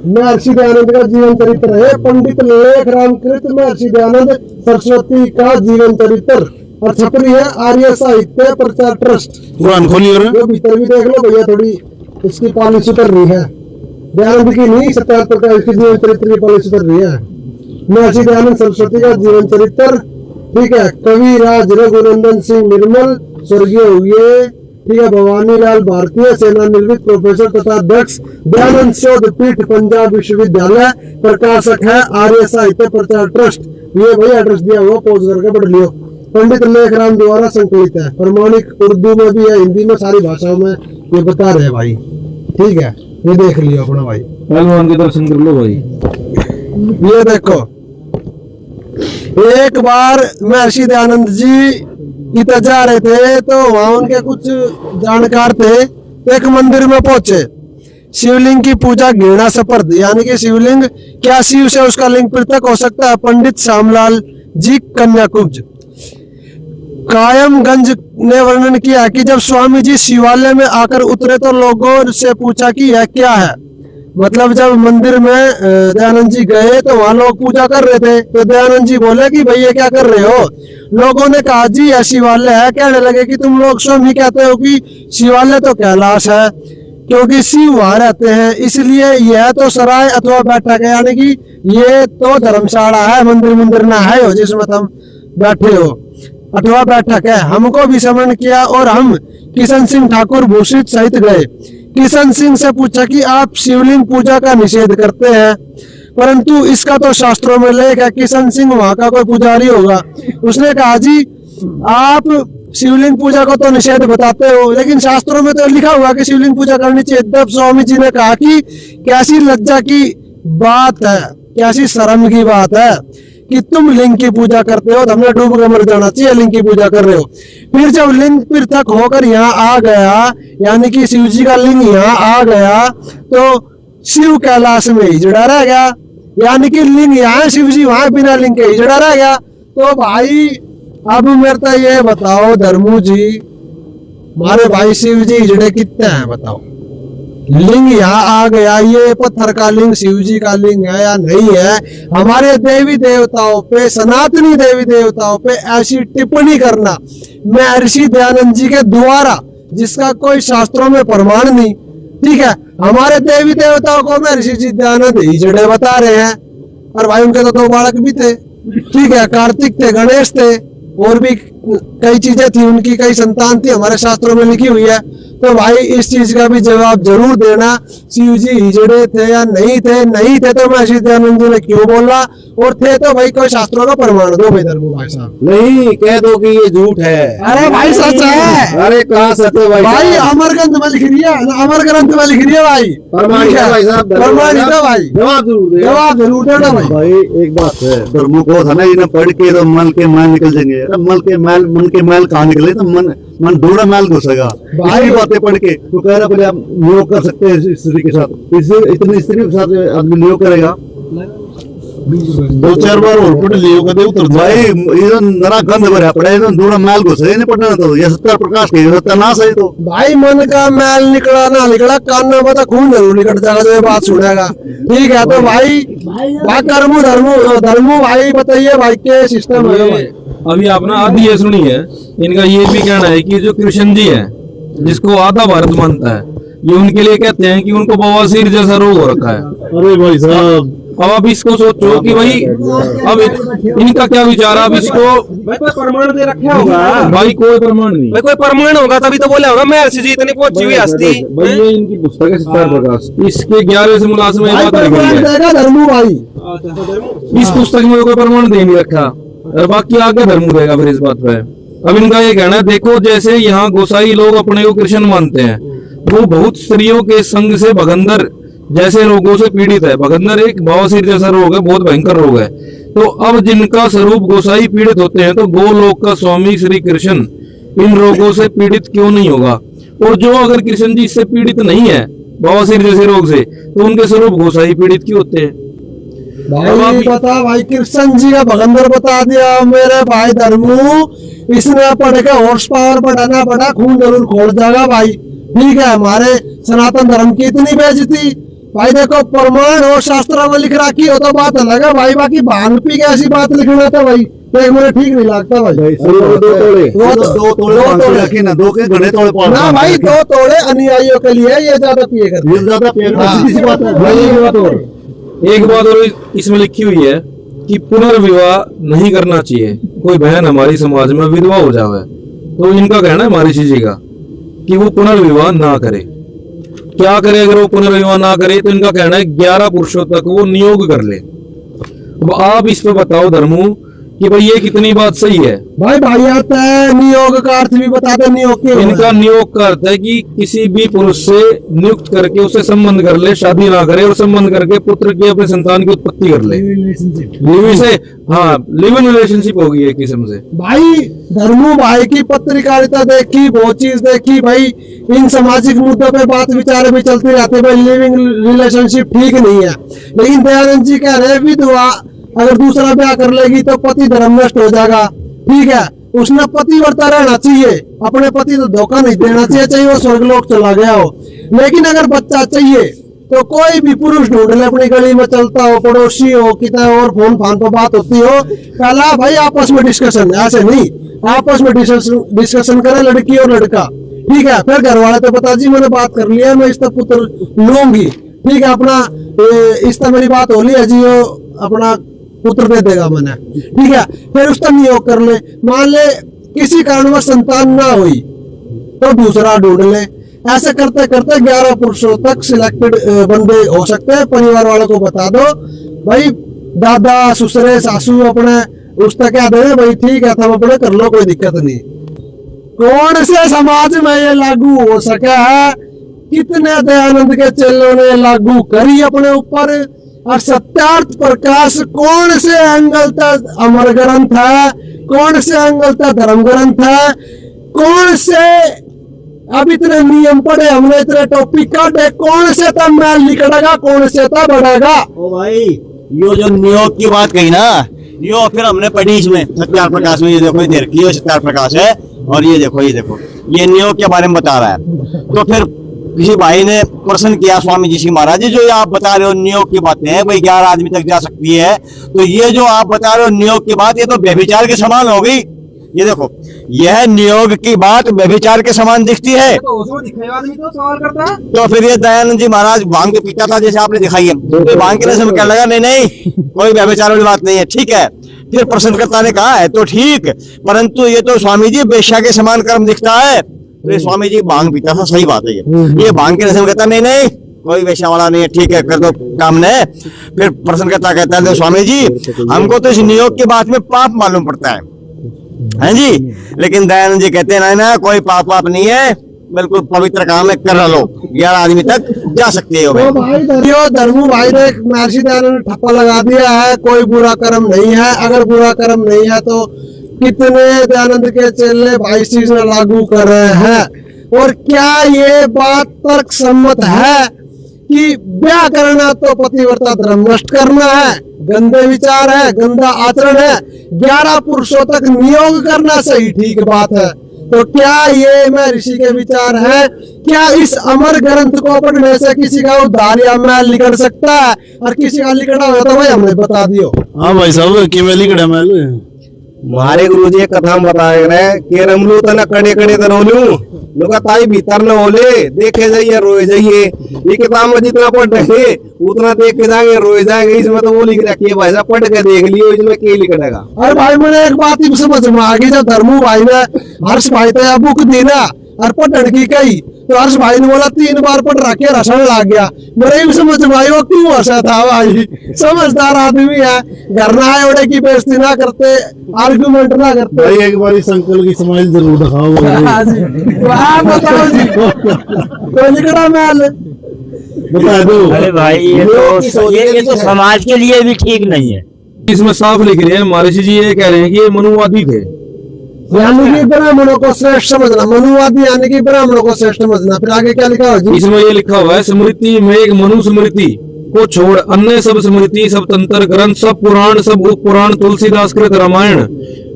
महर्षि दयानंद का जीवन चरित्र है। पंडित लेख रामकृत महर्षि दयानंद सरस्वती का जीवन चरित्र, और छपरी है आर्य साहित्य प्रचार ट्रस्ट। कुरान खोलिए भीतर भी देख लो भैया, थोड़ी इसकी पॉलिसी कर रही है, दयानंद की नहीं, सत्यार्थ प्रकाश की जीवन चरित्र की पॉलिसी कर रही है। महर्षि दयानंद सरस्वती का जीवन चरित्र, ठीक है। कवि राज रघुनंदन सिंह निर्मल स्वर्गीय हुए, ठीक है। भवानी लाल भारतीय सेना निवृत्त प्रोफेसर तथा अध्यक्ष दयानंद शोध पीठ पंजाब विश्वविद्यालय, प्रकाशक है आर्य साहित्य प्रचार ट्रस्ट। ये भाई एड्रेस दिया हुआ, पोज करके पढ़ लियो। पंडित लेखराम द्वारा संकलित है, प्रमाणिक उर्दू में भी है, हिंदी में, सारी भाषाओं में ये बता रहे भाई, ठीक है। ये देख लियो अपना भाई, भगवान के दर्शन कर लो भाई। ये देखो, एक बार महर्षि दयानंद जी इधर जा रहे थे तो वहां उनके कुछ जानकार थे, एक मंदिर में पहुंचे। शिवलिंग की पूजा घृणा से पर्द, यानी कि शिवलिंग क्या शिव से उसका लिंग पृथक हो सकता है। पंडित श्यामलाल जी कन्याकुब्ज कायमगंज ने वर्णन किया कि जब स्वामी जी शिवालय में आकर उतरे तो लोगों से पूछा कि यह क्या है। मतलब जब मंदिर में दयानंद जी गए तो वहां लोग पूजा कर रहे थे, तो दयानंद जी बोले कि भाई ये क्या कर रहे हो। लोगों ने कहा जी यह शिवालय है। कहने लगे कि तुम लोग स्वयं ही कहते हो कि शिवालय तो कैलाश है, क्योंकि शिव वहां रहते हैं, इसलिए यह तो सराय अथवा बैठक है, यानी कि ये तो धर्मशाला है, मंदिर ना है हो जिसमें तुम बैठे हो, अथवा बैठक है। हमको भी स्मरण किया और हम किशन सिंह ठाकुर भूषित सहित गए। किशन सिंह से पूछा कि आप शिवलिंग पूजा का निषेध करते हैं, परंतु इसका तो शास्त्रों में लेख है। किशन सिंह वहां का कोई पुजारी होगा। उसने कहा जी आप शिवलिंग पूजा को तो निषेध बताते हो, लेकिन शास्त्रों में तो लिखा हुआ कि शिवलिंग पूजा करनी चाहिए। तब स्वामी जी ने कहा कि कैसी लज्जा की बात है, कैसी शर्म की बात है कि तुम लिंग की पूजा करते हो, तो हमने डूब कर मर जाना चाहिए, लिंग की पूजा कर रहे हो। फिर जब लिंग पृथक होकर यहाँ आ गया, यानी कि शिव जी का लिंग यहाँ आ गया, तो शिव कैलाश में हिजड़ा रह गया, यानी कि लिंग यहाँ शिव जी वहां बिना लिंग के हिजड़ा रह गया। तो भाई अब मेरे तो ये बताओ धर्मू जी, हमारे भाई शिव जी हिजड़े कितने हैं बताओ। लिंग यहाँ आ गया, ये पत्थर का लिंग शिव जी का लिंग है या नहीं है। हमारे देवी देवताओं पे, सनातनी देवी देवताओं पे ऐसी टिप्पणी करना महर्षि दयानंद जी के द्वारा, जिसका कोई शास्त्रों में प्रमाण नहीं, ठीक है। हमारे देवी देवताओं को महर्षि जी दयानंद हिजड़े बता रहे हैं, और भाई उनके तो 2 बालक भी थे, ठीक है, कार्तिक थे, गणेश थे, और भी कई चीजें थी उनकी, कई संतान थी, हमारे शास्त्रों में लिखी हुई है। तो भाई इस चीज का भी जवाब जरूर देना, शिव जी हिजड़े थे या नहीं थे। नहीं थे तो महर्षि दयानंद जी ने क्यों बोला, और थे तो भाई कोई शास्त्रों का प्रमाण दो भाई धर्मू भाई साहब। नहीं कह दो कि ये झूठ है। अरे भाई सच है, अरे कहाँ सच है भाई? भाई अमर ग्रंथ में लिख रही है, अमर ग्रंथ में लिख रही है भाई, प्रमाणित है भाई साहब, प्रमाणित है भाई, जवाब जरूर दे, जवाब जरूर देना भाई। भाई एक बात है, धर्मू को था ना, इन्हें पढ़ के तो मल के मान निकल जाएंगे, मल के मैल मन के मैल कहाँ निकले तो मन ढूंढा मैल घुसेगा। भाई बातें पढ़ के तो कह रहा पहले आप नियोग कर सकते हैं स्त्री के साथ, इससे इतनी स्त्री के साथ आदमी नियोग करेगा। 2-4 बार और पढ़ लियो कदे उतर भाई ये नरा गंध भरा पड़े ना, ढूंढा मैल घुसेगा नहीं पढ़ना तो ये सत्या प्रकाश के सत्यानाश है। तो भाई मन का मैल निकला ना निकला, कान में बता खून जरूर निकल जाएगा जो ये बात सुनेगा। ठीक है तो भाई धर्मू भाई बताइए भाई के सिस्टम है भाई। अभी आपने आधी ये सुनी है, इनका ये भी कहना है कि जो कृष्ण जी है जिसको आधा भारत मानता है, ये उनके लिए कहते हैं कि उनको बवासीर जैसा रोग हो रखा है। अरे भाई साहब अब आप इसको सोचो कि भाई अब इनका क्या विचार है। अब इसको भाई कोई प्रमाण दे रखा होगा, भाई कोई प्रमाण नहीं, भाई कोई प्रमाण होगा तभी तो बोला होगा मैं जी इतनी पहुंची हुई हस्ती। भाई ये इनकी पुस्तक है सत्यार प्रकाश, इसके 11वें से मुलाजमे में बात लिखी है। धर्मू भाई इस पुस्तक में कोई प्रमाण दे नहीं रखा और बाकी आगे धर्म देगा फिर इस बात पे। अब इनका ये कहना है, देखो जैसे यहाँ गोसाई लोग अपने को कृष्ण मानते हैं, वो बहुत स्त्रियों के संग से भगंदर जैसे रोगों से पीड़ित है। भगंदर एक बवासीर जैसा रोग है, बहुत भयंकर रोग है। तो अब जिनका स्वरूप गोसाई पीड़ित होते हैं, तो गोलोक का स्वामी श्री कृष्ण इन रोगों से पीड़ित क्यों नहीं होगा। और जो अगर कृष्ण जी इससे पीड़ित नहीं है बवासीर जैसे रोग से, तो उनके स्वरूप गोसाई पीड़ित क्यों होते हैं। भाई बता भाई कृष्ण जी का भगंदर बता दिया मेरे भाई धर्मू, इसने पढ़ के हॉर्स पावर बढ़ाना पड़ा, खून जरूर खोल जाएगा भाई। ठीक है हमारे सनातन धर्म की इतनी बेइज्जती भाई। देखो प्रमाण और शास्त्र में लिख रखी हो तो बात अलग है भाई, बाकी भांग पी के ऐसी बात लिखना था भाई तो मुझे ठीक नहीं लगता भाई। 2 तोड़े रखे ना, 2 के घड़े तोड़े ना भाई, 2 तोड़े अनुयायियों के लिए, ये ज्यादा पिएगा, ये ज्यादा पिएगा। एक बात और इसमें लिखी हुई है कि पुनर्विवाह नहीं करना चाहिए। कोई बहन हमारी समाज में विधवा हो जावे तो इनका कहना है महर्षि जी का कि वो पुनर्विवाह ना करे। क्या करे अगर वो पुनर्विवाह ना करे, तो इनका कहना है 11 पुरुषों तक वो नियोग कर ले। अब आप इस पे बताओ धर्मू कि भाई ये कितनी बात सही है। भाई आता है नियोग का अर्थ भी बता दे। नियोग के इनका नियोग का अर्थ है कि किसी भी पुरुष से नियुक्त करके उससे संबंध कर ले, शादी ना करे और संबंध करके पुत्र की अपने संतान की उत्पत्ति कर ले। लिव इन रिलेशनशिप होगी एक किस्म से। भाई धर्मू भाई की पत्रकारिता देखी, बहुत चीज देखी भाई, इन सामाजिक मुद्दों पे बात विचार भी चलती रहती भाई। लिविंग रिलेशनशिप ठीक नहीं है, लेकिन दयानंद जी कह रहे विधवा अगर दूसरा ब्याह कर लेगी तो पति धर्म नष्ट हो जाएगा। ठीक है उसने पतिव्रता रहना चाहिए, अपने पति तो धोखा नहीं देना चाहिए, चाहे वो स्वर्गलोक चला गया हो। लेकिन अगर बच्चा चाहिए तो कोई भी पुरुष ढूंढ ले, अपनी गली में चलता हो, पड़ोसी हो, कितना और फोन फान पर बात होती हो, पहला भाई आपस में डिस्कशन, ऐसे नहीं आपस में डिस्कशन करे लड़की और लड़का। ठीक है फिर घर वाले तो बता जी मैंने बात कर लिया, मैं इसका पुत्र लूंगी। ठीक है अपना इस तरह मेरी बात हो ली है जी, वो अपना पुत्र दे देगा मैंने। ठीक है फिर उसका नियोग कर ले, मान ले किसी कारणवश संतान ना हुई तो दूसरा ढूंढ ले। ऐसे करते करते 11 पुरुषों तक सिलेक्टेड बंदे हो सकते हैं। परिवार वालों को बता दो भाई, दादा ससुरे सासू अपने उस तक क्या दे भाई, ठीक है तुम अपने कर लो, कोई दिक्कत नहीं। कौन से समाज में ये लागू हो सका है, कितने दयानंद के चेलों ने लागू करी अपने ऊपर। और सत्यार्थ प्रकाश कौन से एंगल तक अमर ग्रंथ है, कौन से एंगल तक धर्म ग्रंथ है, कौन से अब इतने नियम पढ़े हमने, इतने टॉपिक काटे, कौन से तब मैल निकलेगा, कौन से तब बढ़ेगा। ओ भाई यो जो नियोग की बात कही ना, यो फिर हमने पढ़ी इसमें सत्यार प्रकाश में। ये देखो इधर की सत्यार प्रकाश है और ये देखो ये नियोग के बारे में बता रहा है। तो फिर किसी भाई ने प्रश्न किया स्वामी जी से, महाराज जी जो ये आप बता रहे हो नियोग की बातें हैं भाई 11 आदमी तक जा सकती है, तो ये जो आप बता रहे हो नियोग की बात, ये तो व्यभिचार के समान हो गई। ये देखो यह नियोग की बात व्यभिचार के समान दिखती है। तो फिर ये दयानंद जी महाराज भांग के पीता था जैसे आपने दिखाई है, तो भांग के नशे में कहने लगा नहीं कोई व्यभिचार वाली बात नहीं है। ठीक है फिर प्रश्नकर्ता ने कहा है तो ठीक, परंतु ये तो स्वामी जी वेश्या के समान कर्म दिखता है। तो स्वामी जी भांग पीता था, सही बात है ये भांग के नशे में कहता नहीं कोई वेश्या वाला नहीं है, ठीक है कर दो काम ने। फिर प्रश्नकर्ता कहता है स्वामी जी हमको तो इस नियोग की बात में पाप मालूम पड़ता है जी, लेकिन दयानंद जी कहते हैं ना कोई पाप नहीं है, बिल्कुल पवित्र काम है, कर लो 11 आदमी तक जा सकते हो। धर्मू भाई ने महर्षि दयानंद ने ठप्पा लगा दिया है, कोई बुरा कर्म नहीं है। अगर बुरा कर्म नहीं है तो कितने दयानंद के चेले भाई इस चीज में लागू कर रहे हैं? और क्या ये बात तर्क सम्मत है कि ब्याह करना तो पतिव्रता धर्म नष्ट करना है, गंदे विचार है, गंदा आचरण है, 11 पुरुषों तक नियोग करना सही ठीक बात है? तो क्या ये मैं ऋषि के विचार है? क्या इस अमर ग्रंथ को पढ़ने से किसी का उद्धार या मैल निकल सकता है? और किसी का लिखना हो तो भाई हमें बता दियो। हाँ भाई साहब कि मैं लिखड़ा मैल मारे गुरुजी एक कथा हम बताए रहे के रमलू तना कड़े कड़े तरोलू लोग ताई भीतर न होले देखे जाइए रोए जाइए। ये किताब में जितना पढ़ रहे उतना देख के जाएंगे रोए जाएंगे। इसमें तो वो लिख रखी है भाई साहब, पढ़ के देख लियो इसमें क्या लिख रहेगा। अरे भाई मैंने एक बात ही समझ में आ गई, जब धर्मू भाई ने हर्ष भाई तो बुक दी ना और पढ़ की कही तो हर्ष भाई ने बोला 3 बार पढ़ रखे हंसने लग गया। मेरे भी समझ में आई वो क्यों हंसा था भाई, समझदार आदमी है, घर ना आए ओड़े की बेइज्जती ना करते, आर्गुमेंट ना करते। भाई एक बार संकल की स्माइल जरूर दिखाओ। बताओ जी कोई लिखड़ा मैल बता दो। अरे भाई ये तो समाज के लिए भी ठीक नहीं है। इसमें साफ लिख रहे हैं महर्षि जी ये कह रहे हैं कि ये मनुवादी थे, यानी कि ब्राह्मणों को श्रेष्ठ समझना, मनुवादी यानी कि ब्राह्मणों को श्रेष्ठ समझना। फिर आगे क्या लिखा हो जी? इसमें ये लिखा हुआ है स्मृति में एक मनु स्मृति को छोड़ अन्य सब स्मृति सब तंत्र ग्रंथ सब पुराण सब उप पुराण तुलसीदास कृत रामायण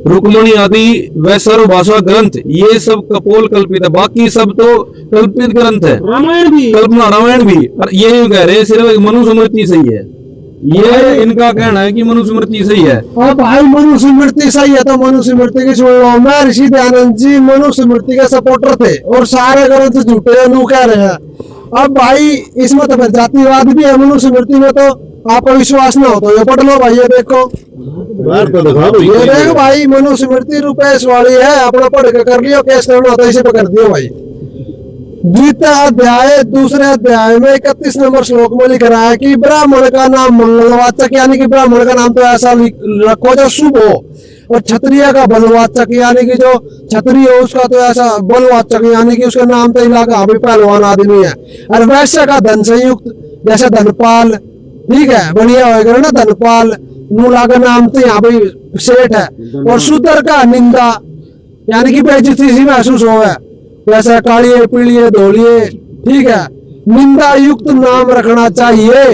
रुक्मणी आदि व सर्व भाषा ग्रंथ ये सब कपोल कल्पित है। बाकी सब तो कल्पित ग्रंथ है, रामायण भी कल्पना रामायण भी। और ये कह रहे हैं सिर्फ एक मनु स्मृति सही है। ये इनका कहना है कि मनुस्मृति सही है। और भाई मनुस्मृति सही है तो मनुस्मृति की सुन लो। मैं ऋषि दयानंद जी मनुस्मृति के सपोर्टर थे और सारे ग्रंथ झूठे अनु कह रहे हैं। अब भाई इसमें तो फिर जातिवाद भी है, मनुस्मृति में तो आपको विश्वास ना हो तो ये पढ़ लो भाई। ये देखो ये देखो भाई मनुस्मृति रुपेश वाली है, अपना पढ़ के कर लियो, केस करना होता है इसे पकड़ दियो भाई। द्वितीय अध्याय दूसरे अध्याय में 31 नंबर श्लोक में लिख रहा है कि ब्राह्मण का नाम मंगलवाचक, यानी कि ब्राह्मण का नाम तो ऐसा रखो जो शुभ हो, और क्षत्रिय का बलवाचक यानी कि जो क्षत्रिय हो उसका तो ऐसा बलवाचक यानी कि उसका नाम तो इलाका अभी पहलवान आदमी है। और वैश्य का धन संयुक्त जैसे धनपाल, ठीक है बढ़िया होगा ना धनपाल, नूला का नाम तो यहाँ पे सेठ है। और शूद्र का निंदा यानी कि बेइज्जती सी महसूस हो है, जैसे कालिए पीलिए धोलिए, ठीक है निंदा युक्त नाम रखना चाहिए।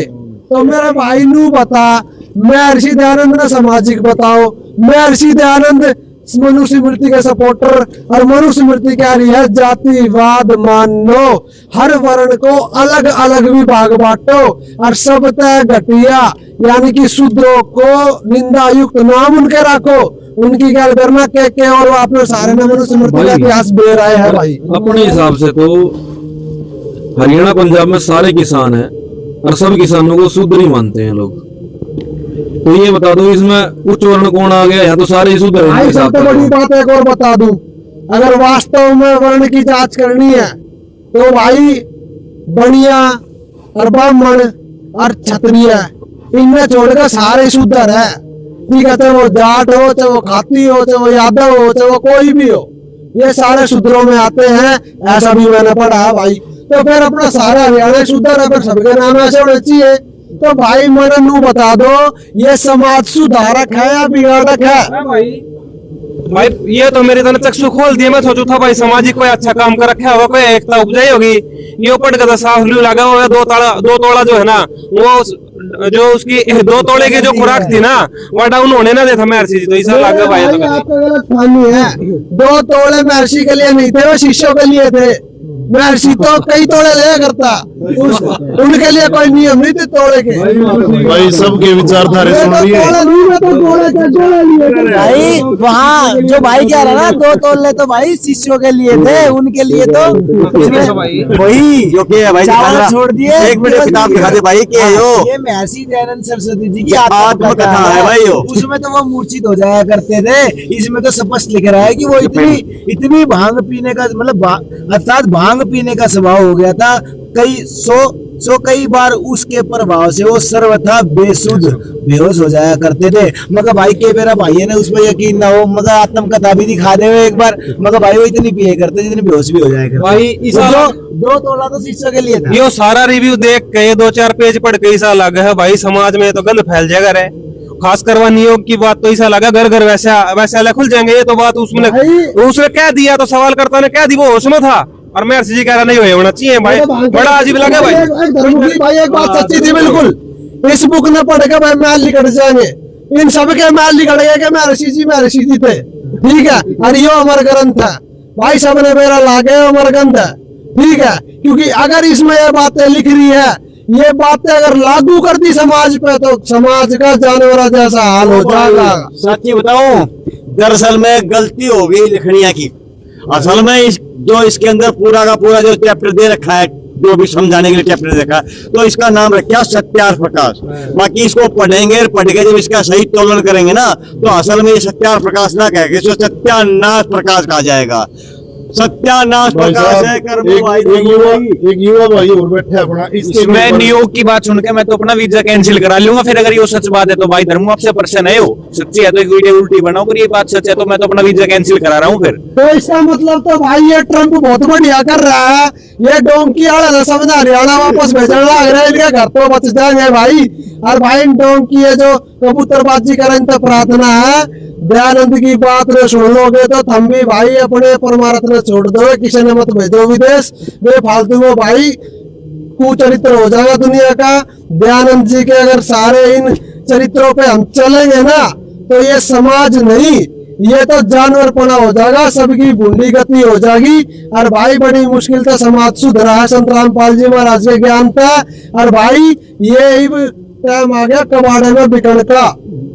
तो मेरे भाई नू बता, मैं ऋषि दयानंद ने सामाजिक बताओ, मैं ऋषि दयानंद मनुस्मृति के सपोर्टर, और मनुस्मृति कह रही है जातिवाद मानो, हर वर्ण को अलग अलग विभाग बांटो और सब तय घटिया यानी कि शूद्रों को निंदा युक्त नाम उनके रखो, उनकी क्या करना के और आपने सारे ने मनुस्मृति का इतिहास दे रहे हैं भाई। अपने हिसाब से तो हरियाणा पंजाब में सारे किसान हैं और सब किसानों को शूद्र ही मानते हैं लोग। तो ये बता दो इसमें उच्च वर्ण कौन आ गया? या तो सारे शूद्र हैं। भाई सबसे बड़ी बात एक और बता दूं, अगर वास्तव में वर्ण की जांच करनी है तो भाई बनिया और ब्राह्मण और क्षत्रिय इनमें छोड़कर सारे शूद्र है, ठीक है। चाहे वो जाट हो, चाहे वो खाती हो, चाहे वो यादव हो, चाहे वो कोई भी हो, ये सारे शूद्रों में आते हैं, ऐसा भी मैंने पढ़ा है भाई। तो फिर अपना सारा हरियाणा शूद्र है, फिर सबके नाम ऐसे होने चाहिए। तो भाई मैंने नू बता दो ये समाज सुधारक है या बिगाड़क है? भाई ये तो मेरी तरह चक्षु खोल दिए। मैं सोचू था भाई सामाजिक कोई अच्छा काम कर रखा होगा, कोई एकता उपजाई होगी। ये ऊपर का साफ लू लगा हुआ है, 2 तोड़ा जो है ना वो जो उसकी 2 तोड़े की जो खुराक थी ना वह उन्होंने ना देखा महर्षि जी, तो ऐसा लगा भाई। आपका गलत फहमी है, 2 तोड़े महर्षि के लिए नहीं थे, वो शिष्यों के लिए थे। महर्षि तो कई तोड़े ले करता, उनके लिए कोई नियम नहीं थे तोड़े के। भाई सबके विचारधारे सुन लिए भाई वहाँ जो भाई कह रहा ना 2 तोड़े तो भाई शिष्यों के लिए थे, उनके लिए तो वही जो के है भाई छोड़ दिए। एक मिनट किताब दिखा दे भाई के यो ये महर्षि दयानंद सरस्वती जी की आत्मकथा है भाई यो। उसमें तो वो मूर्छित हो जाया करते थे, इसमें तो स्पष्ट लिख रहा है कि वो इतनी भांग पीने का मतलब अर्थात भांग पीने का स्वभाव हो गया था, कई बार उसके प्रभाव से वो सर्वथा बेसुध बेहोश हो जाया करते थे। मगर भाई के मेरा भाई ने उस पर यकीन ना हो, मगर आत्मकथा भी दिखा दे एक बार, मगर भाई वो इतनी पिए करते जितनी बेहोश भी हो जाया करते भाई। दो तोड़ा तो शिष्यों के लिए था। यो सारा रिव्यू देख के 2-4 पेज पढ़ के ऐसा लगा है भाई समाज में तो गंद फैल जाएगा रे। खास करवा नियोग की बात तो ऐसा लगा घर घर वैसा खुल जाएंगे, ये तो बात उसने कह दिया तो सवाल करता ने कह दी, वो उसमें था और मैं जी कह रहा नहीं हुए होना चाहिए भाई, बड़ा अजीब लगा भाई। भाई एक बात सच्ची थी बिल्कुल, इस बुक ने पढ़ के भाई महल निकट जाएंगे, इन सब के महल निकट गए कि महर्षि जी थे, ठीक है। और यो अमर ग्रंथ है भाई, सबने मेरा लागे अमर ग्रंथ है, ठीक है। क्योंकि अगर इसमें ये बातें लिख रही है, ये बातें अगर लागू कर दी समाज पे तो समाज का जानवर जैसा हाल हो जाएगा। सच्ची बताऊं, दरअसल में गलती हो गई लिखनिया की। असल में जो इसके अंदर पूरा का पूरा जो चैप्टर दे रखा है, जो भी समझाने के लिए चैप्टर देखा है, तो इसका नाम रखा सत्यार्थ प्रकाश। बाकी इसको पढ़ेंगे, पढ़ के जब इसका सही तोलन करेंगे ना, तो असल में ये सत्यार्थ प्रकाश ना कहेंगे, इसको सत्यानाश प्रकाश कहा जाएगा। सत्यानाश प्रकाश है। एक युवा भाई और बैठे अपना, मैं नियोग की बात सुन के मैं तो अपना वीजा कैंसिल करा लूंगा फिर, अगर ये सच बात है तो भाई धर्मू आपसे प्रश्न है, वो सच्ची है तो एक वीडियो उल्टी बनाओ, अगर ये बात सच है तो मैं तो अपना वीजा कैंसिल करा रहा हूँ फिर। तो इसका मतलब तो भाई ये ट्रम्प बहुत बढ़िया कर रहा है, ये डोंकी वाला समझ हरियाणा वापस भेजने लग रहा है, इनके घर तो बच जाएंगे भाई। और भाई डोंकी है जो कबूतरबाजी करें तो प्रार्थना है, दयानंद की बात ने सुन लोगे तो तुम भी भाई अपने परमार्थ ने छोड़ दो, किसी ने मत भेजो विदेश, बेफालतू में भाई कुचरित्र हो जाएगा दुनिया का। दयानंद जी के अगर सारे इन चरित्रों पे हम चलेंगे ना, तो ये समाज नहीं, ये तो जानवरपना हो जाएगा, सबकी बूंदी गति हो जाएगी। और भाई बड़ी मुश्किल से समाज सुधरा है संत रामपाल जी महाराज के ज्ञान पे। और भाई ये टाइम आ गया कबाड़े में बिकने का,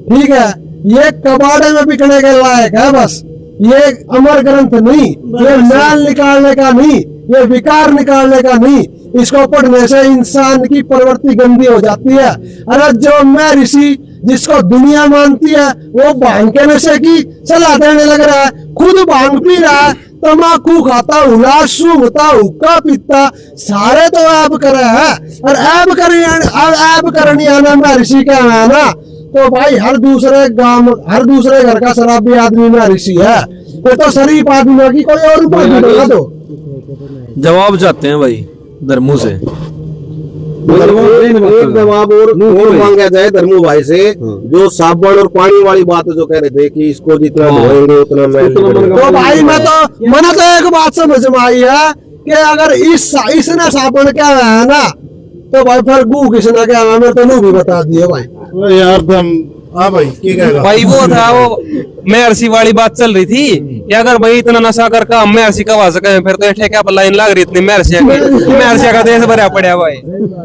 ठीक है, ये कबाड़े में बिकने के लायक है बस। ये अमर ग्रंथ नहीं, ये मैल निकालने का नहीं, ये विकार निकालने का नहीं। इसको पढ़ने से इंसान की प्रवृत्ति गंदी हो जाती है। अरे जो मैं ऋषि जिसको दुनिया मानती है, वो भांग के नशे की सलाह देने लग रहा है, खुद भांग पी रहा है, तम्बाकू खाता, हुला सूंघता, हुक्का पीता, सारे तो ऐब करे है। और ऐब करनी आना मैं ऋषि का है ना, तो भाई हर दूसरे गांव, हर दूसरे घर का शराबी आदमी में ऋषि है, तो शरीफ आदमी की कोई और उपाधि बना दो। जवाब चाहते हैं भाई धर्मू से, एक जवाब और मांगा जाए धर्मू भाई से, जो साबुन और पानी वाली बात जो कह रहे थे कि इसको जितना धोएंगे उतना मैल। तो भाई मैंने तो एक बात समझ में आई है कि अगर इसने साबुन क्या है ना, तो भाई फिर गू किसने क्या है, मेरे तो नू भी बता दिए भाई। यार तुम हाँ भाई क्या कहेगा भाई वो था वो महर्षि वाली बात चल रही थी कि अगर भाई इतना नशा कर का महर्षि कवा सके, फिर तो ठेका पर लाइन लग रही इतनी महर्षि का देश भरा पड़ा भाई।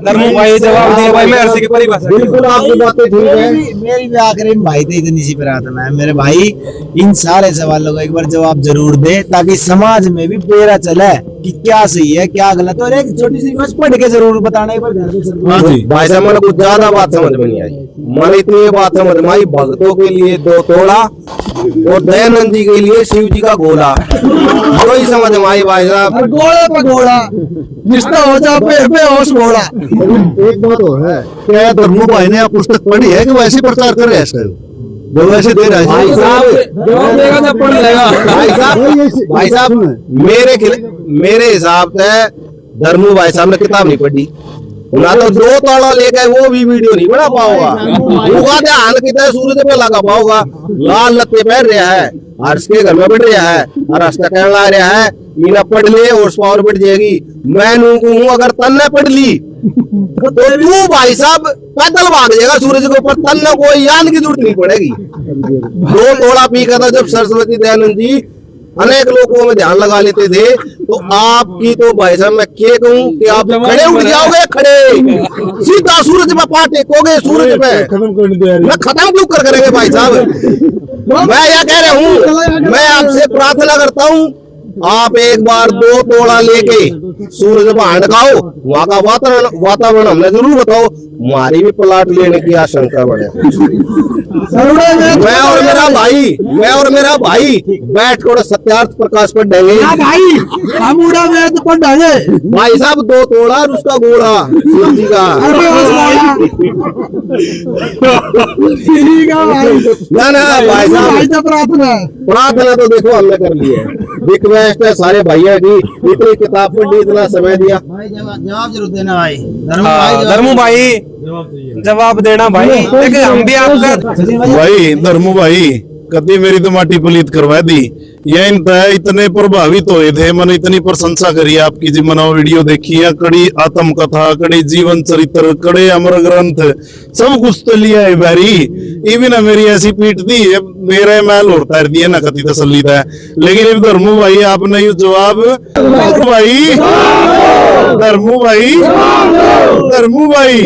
धर्मू भाई जवाब दिया भाई महर्षि की परिभाषा। बिल्कुल आपकी बातें ठीक है। मेरी भी आखिरी में भाई तो इतनी सी प्रार्थना है मेरे भाई, इन सारे सवालों का एक बार जवाब जरूर दे, ताकि समाज में भी पेरा चले कि क्या सही है क्या गलत। और एक छोटी सी बात पढ़ के जरूर बताना एक बार घर पे। भाई साहब मैंने कुछ ज्यादा बात समझ में नहीं आई, मैंने इतनी ये बात समझ में आई, भक्तों के लिए 2 तोड़ा और दयानंद जी के लिए शिव जी का घोड़ा, जो ही समझ में आई भाई साहब। घोड़े पे घोड़ा जिसका हो जा बेहोश घोड़ा। एक बात और है, क्या धर्मू भाई ने आप पुस्तक पढ़ी है कि वैसे प्रचार कर रहे हैं सर, जो वैसे दे रहा है भाई साहब जवाब देगा तो पढ़ लेगा। भाई साहब मेरे हिसाब से धर्मू भाई साहब ने किताब नहीं पढ़ी ना, तो 2 तोड़ा लेकर वो भी वीडियो नहीं बना पाओगा, ध्यान कितना सूरज पे लगा पाओगा। लाल लत्ते पहन रहा है, हर्ष के घर में बैठ रहा है, और हर्ष कहने ला रहा है मीना पढ़ ले और पावर बढ़ जाएगी। मैं हूँ अगर तन ने पढ़ ली तो तू भाई साहब पैदल भाग जाएगा सूरज के ऊपर, तन ने कोई यान की जरूरत नहीं पड़ेगी। 2 तोड़ा पी का था जब सरस्वती दयानंद जी अनेक लोगों में ध्यान लगा लेते थे, तो आपकी तो भाई साहब मैं क्या कहूँ कि आप खड़े उठ जाओगे, खड़े सीधा सूरज पे पाट टेकोगे, सूरज पे मैं खत्म क्यों करेंगे भाई साहब। मैं यह कह रहा हूँ, मैं आपसे प्रार्थना करता हूँ, आप एक बार 2 तोड़ा लेके सूरज पर हटकाओ, वहाँ का वातावरण हमने जरूर बताओ, हमारी भी प्लाट लेने की आशंका बढ़े। मैं और मेरा भाई बैठ कर सत्यार्थ प्रकाश पर डालेंगे भाई, हम उड़ा वेद पर डाले भाई साहब। 2 तोड़ा और उसका घोड़ा शिव जी का। ना भाई साहब प्रार्थना तो देखो हमने कर ली है, रिक्वेस्ट है सारे भाइयों की, इतनी किताब पढ़ी, इतना समय दिया, जवाब जरूर देना भाई। धर्मू भाई जवाब देना भाई, देखिए हम भी आपका भाई धर्मू भाई कभी मेरी तो माटी पलीत करवा दी। ये इतने प्रभावित हुए थे, मैंने इतनी प्रशंसा करी आपकी जी, मनो वीडियो देखी है, कड़ी आत्मकथा, कड़ी जीवन चरित्र, कड़े अमर ग्रंथ, सब कुछ तो लिया है बारी। ये भी ना मेरी ऐसी पीट दी मेरे मैल और तार दिया ना कति तसल्ली था। लेकिन धर्मू भाई आपने ये जवाब भाई धर्मू भाई